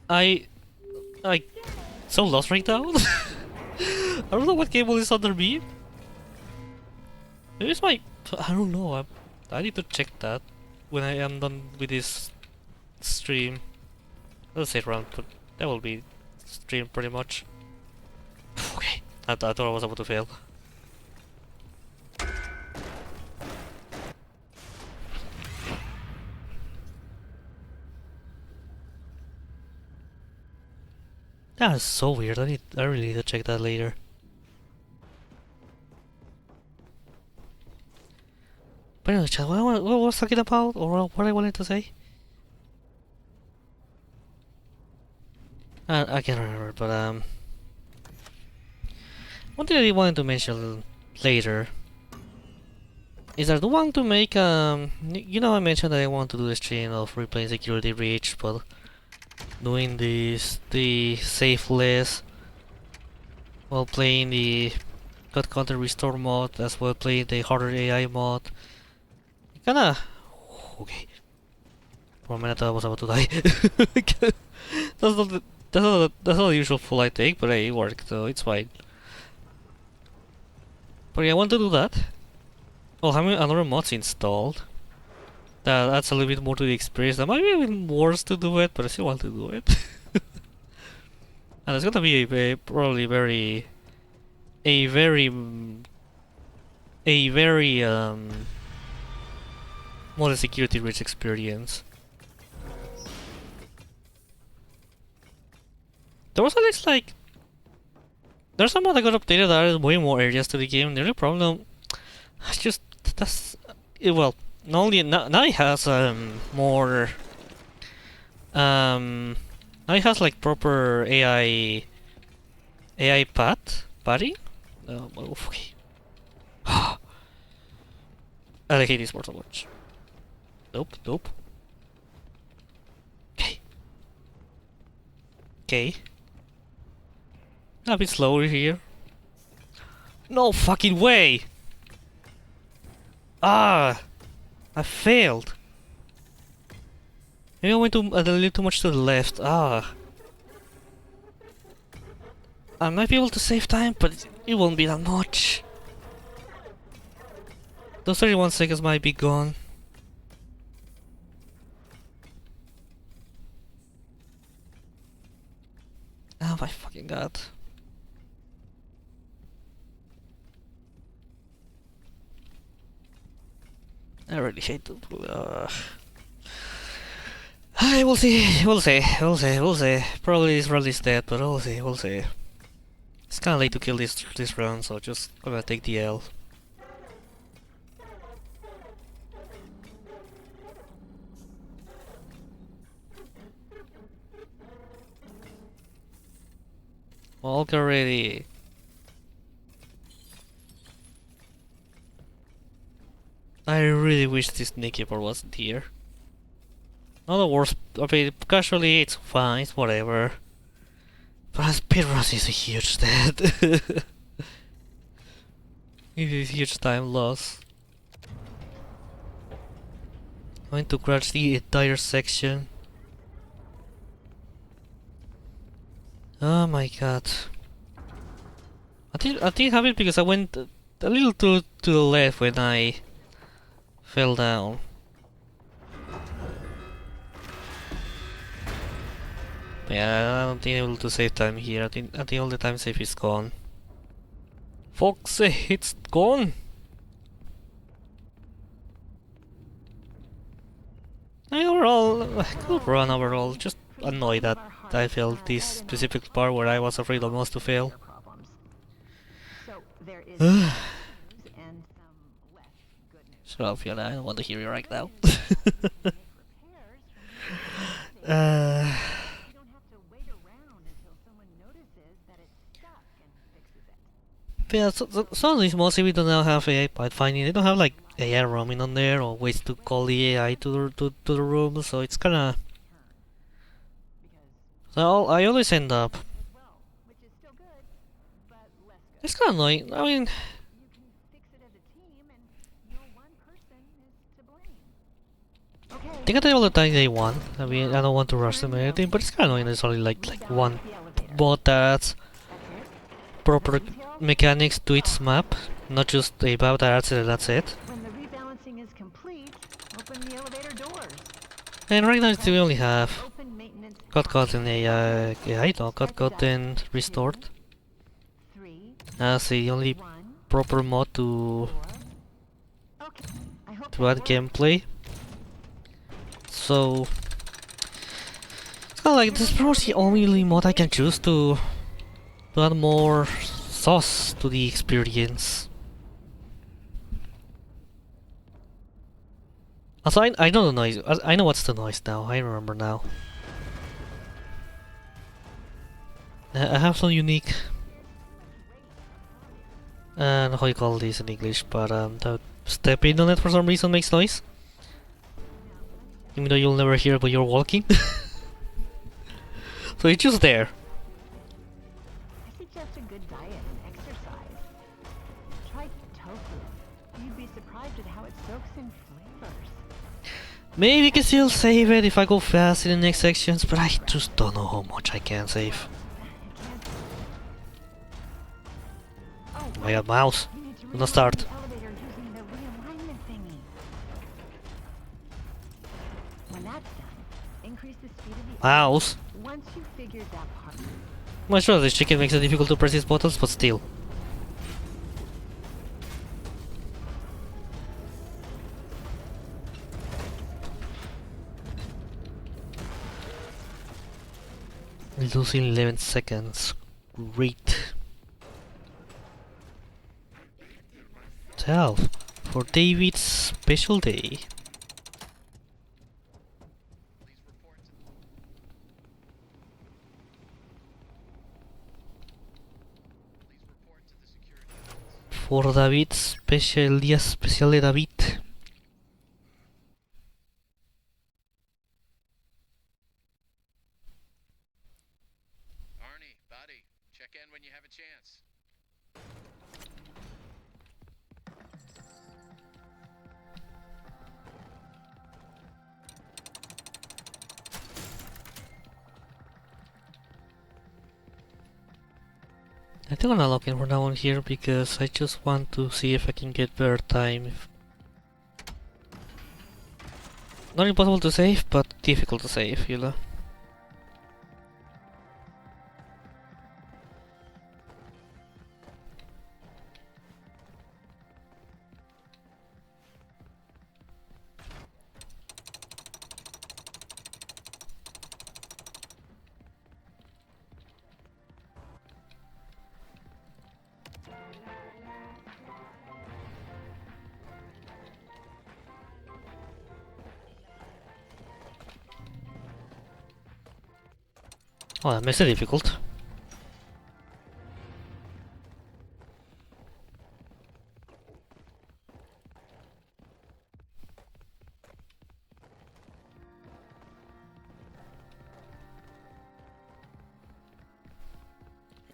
I so lost right now. I don't know what cable is under me. Maybe it's my... I don't know. I need to check that when I am done with this stream. Let's say round, but that will be stream pretty much. Okay, I thought I was about to fail. That is so weird. I really need to check that later. But anyway, chat, what was I talking about, or what I wanted to say? I can't remember, but one thing I wanted to mention later is that I do want to make you know, I mentioned that I want to do a stream of replaying Security Breach, but doing the safe list while playing the cut content restore mod, as well playing the harder AI mod. Kinda okay. For a minute I was about to die. That's not the usual full I take, but it worked, so it's fine. But yeah, I want to do that. Oh, having another mods installed. That adds a little bit more to the experience. There might be even worse to do it, but I still want to do it. And it's gonna be probably a very more security rich experience. There was at least like there's some mod that got updated that added way more areas to the game. The only problem, it's just well, not only now it has more now it has like proper AI padding. Okay. I hate this part so much. Nope. Okay. A bit slower here. No fucking way! Ah! I failed. Maybe I went a little too much to the left. Ah. I might be able to save time, but it won't be that much. Those 31 seconds might be gone. Oh my fucking god. I really hate to... we'll see. Probably this round is dead, but we'll see. It's kinda late to kill this round, so just gonna take the L. Walk already. I really wish this Nickkeeper wasn't here. Not the worst. I mean, casually it's fine, it's whatever. But speedrun is a huge stat. It is a huge time loss. Going to crash the entire section. Oh my god. I didn't have it because I went a little too to the left when I fell down. But yeah, I don't think I'm able to save time here. I think all the time save is gone. Foxy, it's gone! Overall, good run overall. Just annoyed that I failed this specific part where I was afraid the most to fail. Shut up, Fiona. I don't want to hear you right now. Yeah, some of these mods we don't now have AI pathfinding. They don't have like AI roaming on there or ways to call the AI to the room, so it's kinda. So I always end up. It's kinda annoying. I mean. I think I tell all the time they won. I mean, I don't want to rush them or anything, but it's kinda annoying. There's only like one bot that's proper mechanics to its map, not just a map that's it. When the rebalancing is complete, open the elevator doors. And right now we only have got gotten a I know got gotten restored as the only proper mod to add gameplay. So it's kinda like this is probably the only mod I can choose to add more sauce to the experience. Also, I know the noise. I know what's the noise now. I remember now. I have some unique. I don't know how you call this in English, but the stepping on it for some reason makes noise. Even though you'll never hear it when you're walking. So it's just there. I suggest a good diet and exercise. Try tofu. You'd be surprised at how it soaks in flavors. Maybe I can still save it if I go fast in the next sections, but I just don't know how much I can save. Oh my god, mouse. Do not start. Mouse. Once you figured that part. I'm sure this chicken makes it difficult to press these buttons, but still. Losing 11 seconds. Great. 12 for David's special day. For David, special día especial de David. Arnie, buddy, check in when you have a chance. I think I'm not looking for that one here because I just want to see if I can get better time. Not impossible to save, but difficult to save, you know. Oh, that makes it difficult.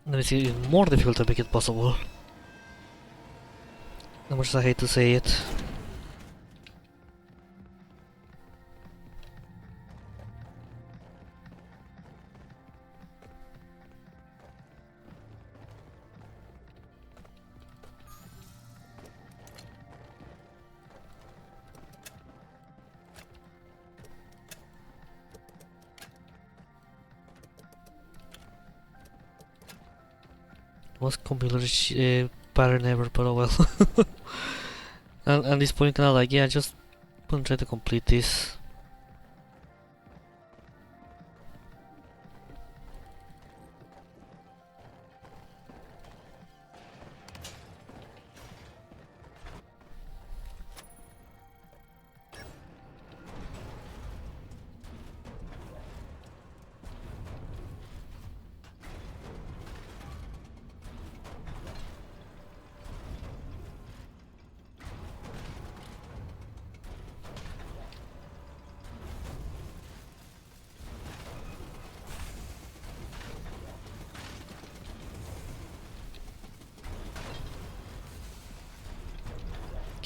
Let me see, even more difficult to make it possible. As much as I hate to say it. Most computer pattern ever, but oh well. and at this point, kind of like, yeah, just gonna try to complete this.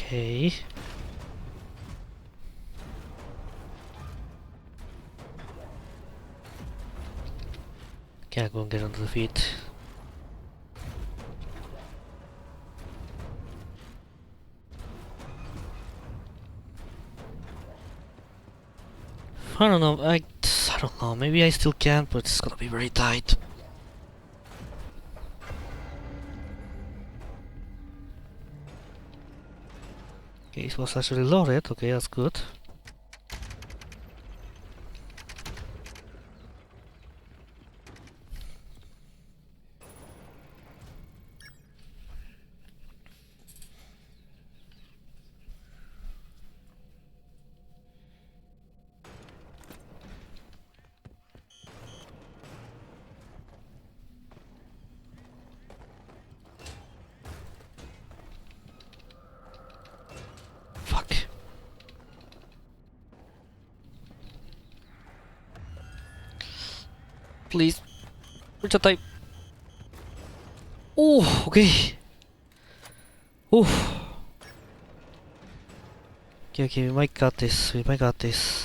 Okay. Can't go and get onto the feet. I don't know, I don't know, maybe I still can, but it's gonna be very tight. Okay, it was actually loaded, okay, that's good. Fuck. Please. Reach a type. Oh, okay. Oh. Okay, okay, we might got this. We might got this.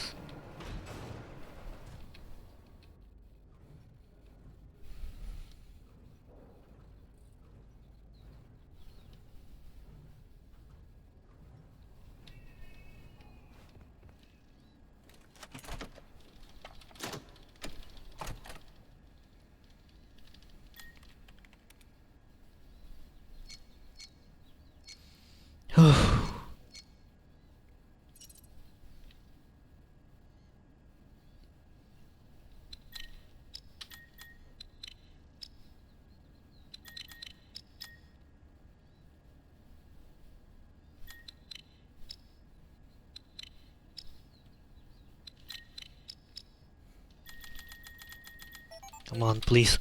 Come on, please.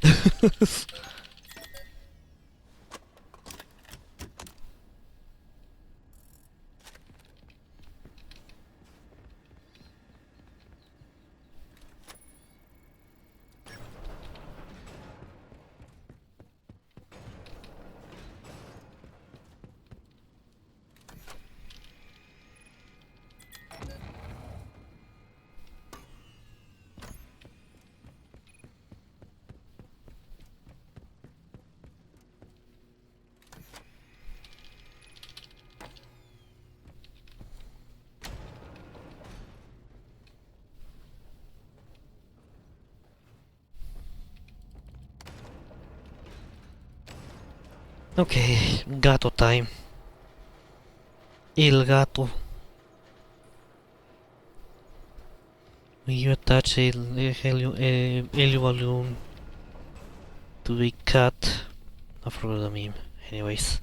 Okay, gato time. Il gato. When you attach a helio balloon to a cat. I forgot the meme. Anyways.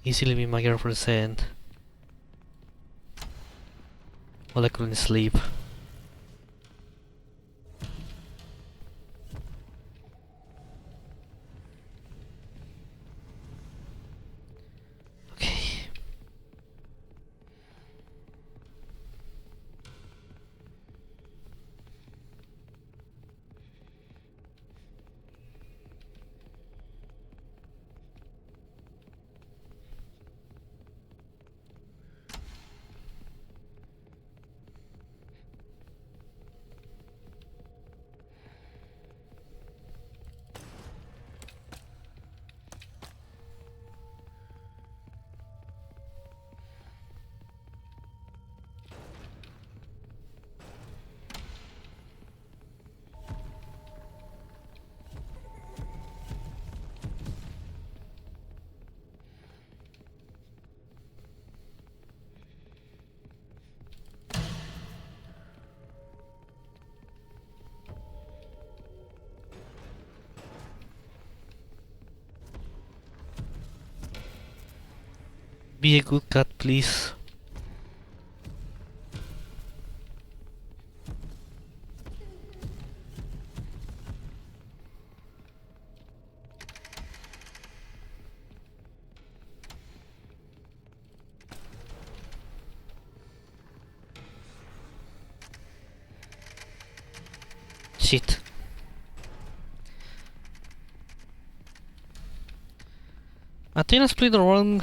Easily be my girlfriend's hand. While I couldn't sleep. Be a good cat, please. Shit. I think I split the wrong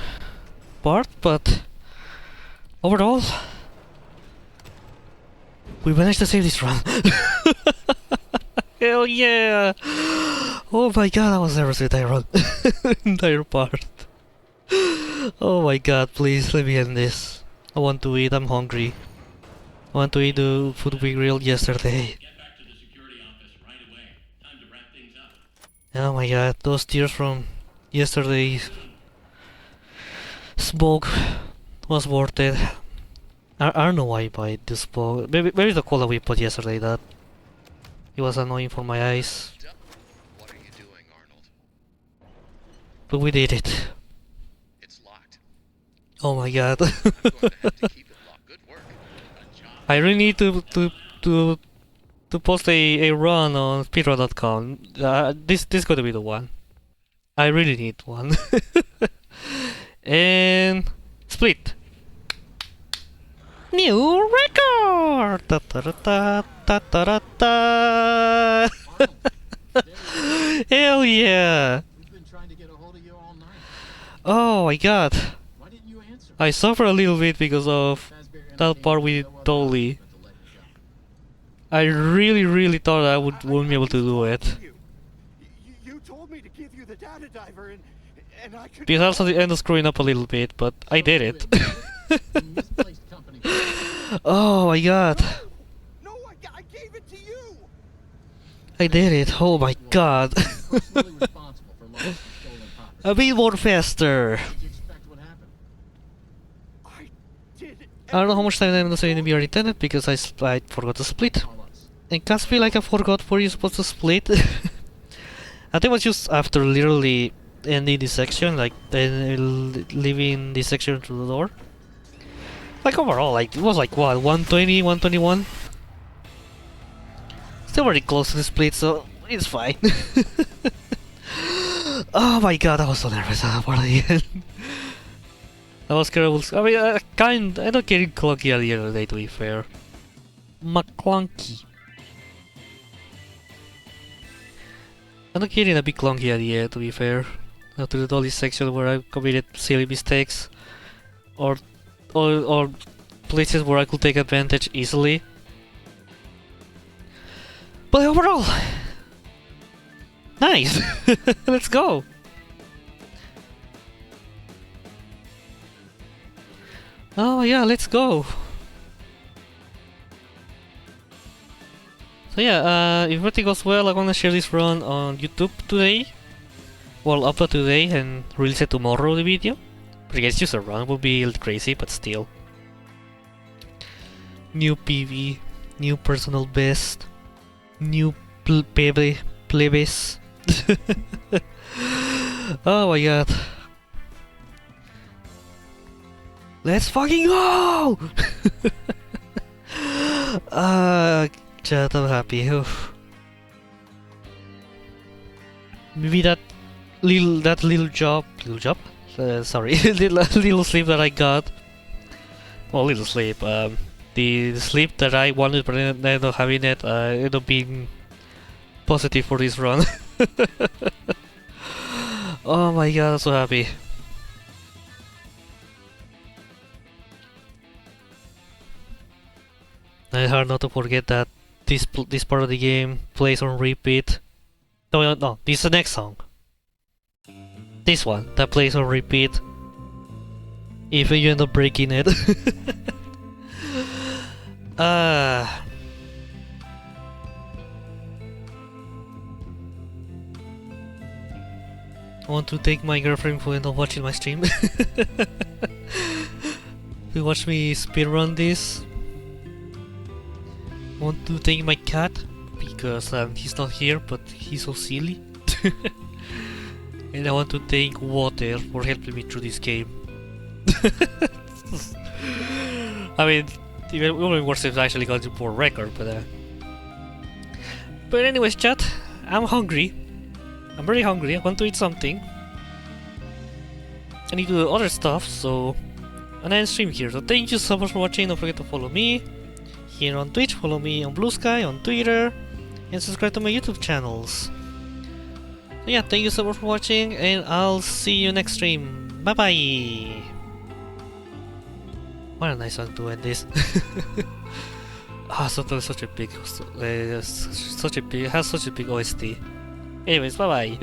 part, but overall, we managed to save this run. Hell yeah! Oh my god, I was nervous with that run. Entire part. Oh my god, please let me end this. I want to eat, I'm hungry. I want to eat the food we grilled yesterday. Oh my god, those tears from yesterday's smoke was worth it. I don't know why I buy this smoke. Maybe the cola we put yesterday that it was annoying for my eyes. What are you doing, Arnold? But we did it. It's locked. Oh my god. I'm going to have to keep it locked. Good work. I really need to post a run on speedrun.com. This is going to be the one. I really need one. And split. New record. Ta ta ta ta ta ta. Hell yeah! Oh my god! I suffer a little bit because of that part with Dolly. I really thought I wouldn't be able to do it. You told me to give you the data diver and I could. Because also the end of screwing up a little bit, but I did it. Oh my god! No, I gave it to you. I did it! Oh my god! A bit more faster! I don't know how much time I'm going to be intended because I forgot to split. And can't feel like I forgot where you're supposed to split. I think it was just after literally ending this section, like then leaving this section through the door. Like overall, like it was like what, 120, 121? Still very close to the split, so it's fine. Oh my god, I was so nervous at that part at the end. That was terrible. I mean, I'm not getting clunky at the end of the day, to be fair. McClunky. I'm not getting a bit clunky at the end, to be fair. After the Dolly section where I committed silly mistakes. Or places where I could take advantage easily. But overall, nice! Let's go! Oh yeah, let's go! So yeah, if everything goes well, I'm gonna share this run on YouTube today. Well, upload today and release it tomorrow, the video. But I guess just a run, it will be a little crazy, but still. New PV, new personal best, new plebes. Oh my god. Let's fucking go! Chat, I'm happy. Oof. Maybe that little job? Sorry, little sleep that I got. Well, little sleep. The sleep that I wanted, but I ended up having it. Ended up being positive for this run. Oh my god, I'm so happy. It's hard not to forget that this part of the game plays on repeat. No, this is the next song. This one that plays on repeat. If you end up breaking it. I want to thank my girlfriend for not watching my stream. To watch me speedrun this. I want to thank my cat because he's not here, but he's so silly. And I want to thank Water for helping me through this game. I mean, even worse if I actually got to poor record, but anyways, chat, I'm hungry. I'm very hungry. I want to eat something. I need to do other stuff, so and I stream here. So thank you so much for watching. Don't forget to follow me here on Twitch, follow me on Blue Sky, on Twitter, and subscribe to my YouTube channels. So yeah, thank you so much for watching, and I'll see you next stream. Bye bye! What a nice song to end this. Ah, Sottom is such a big, has such a big OST. Anyways, bye bye.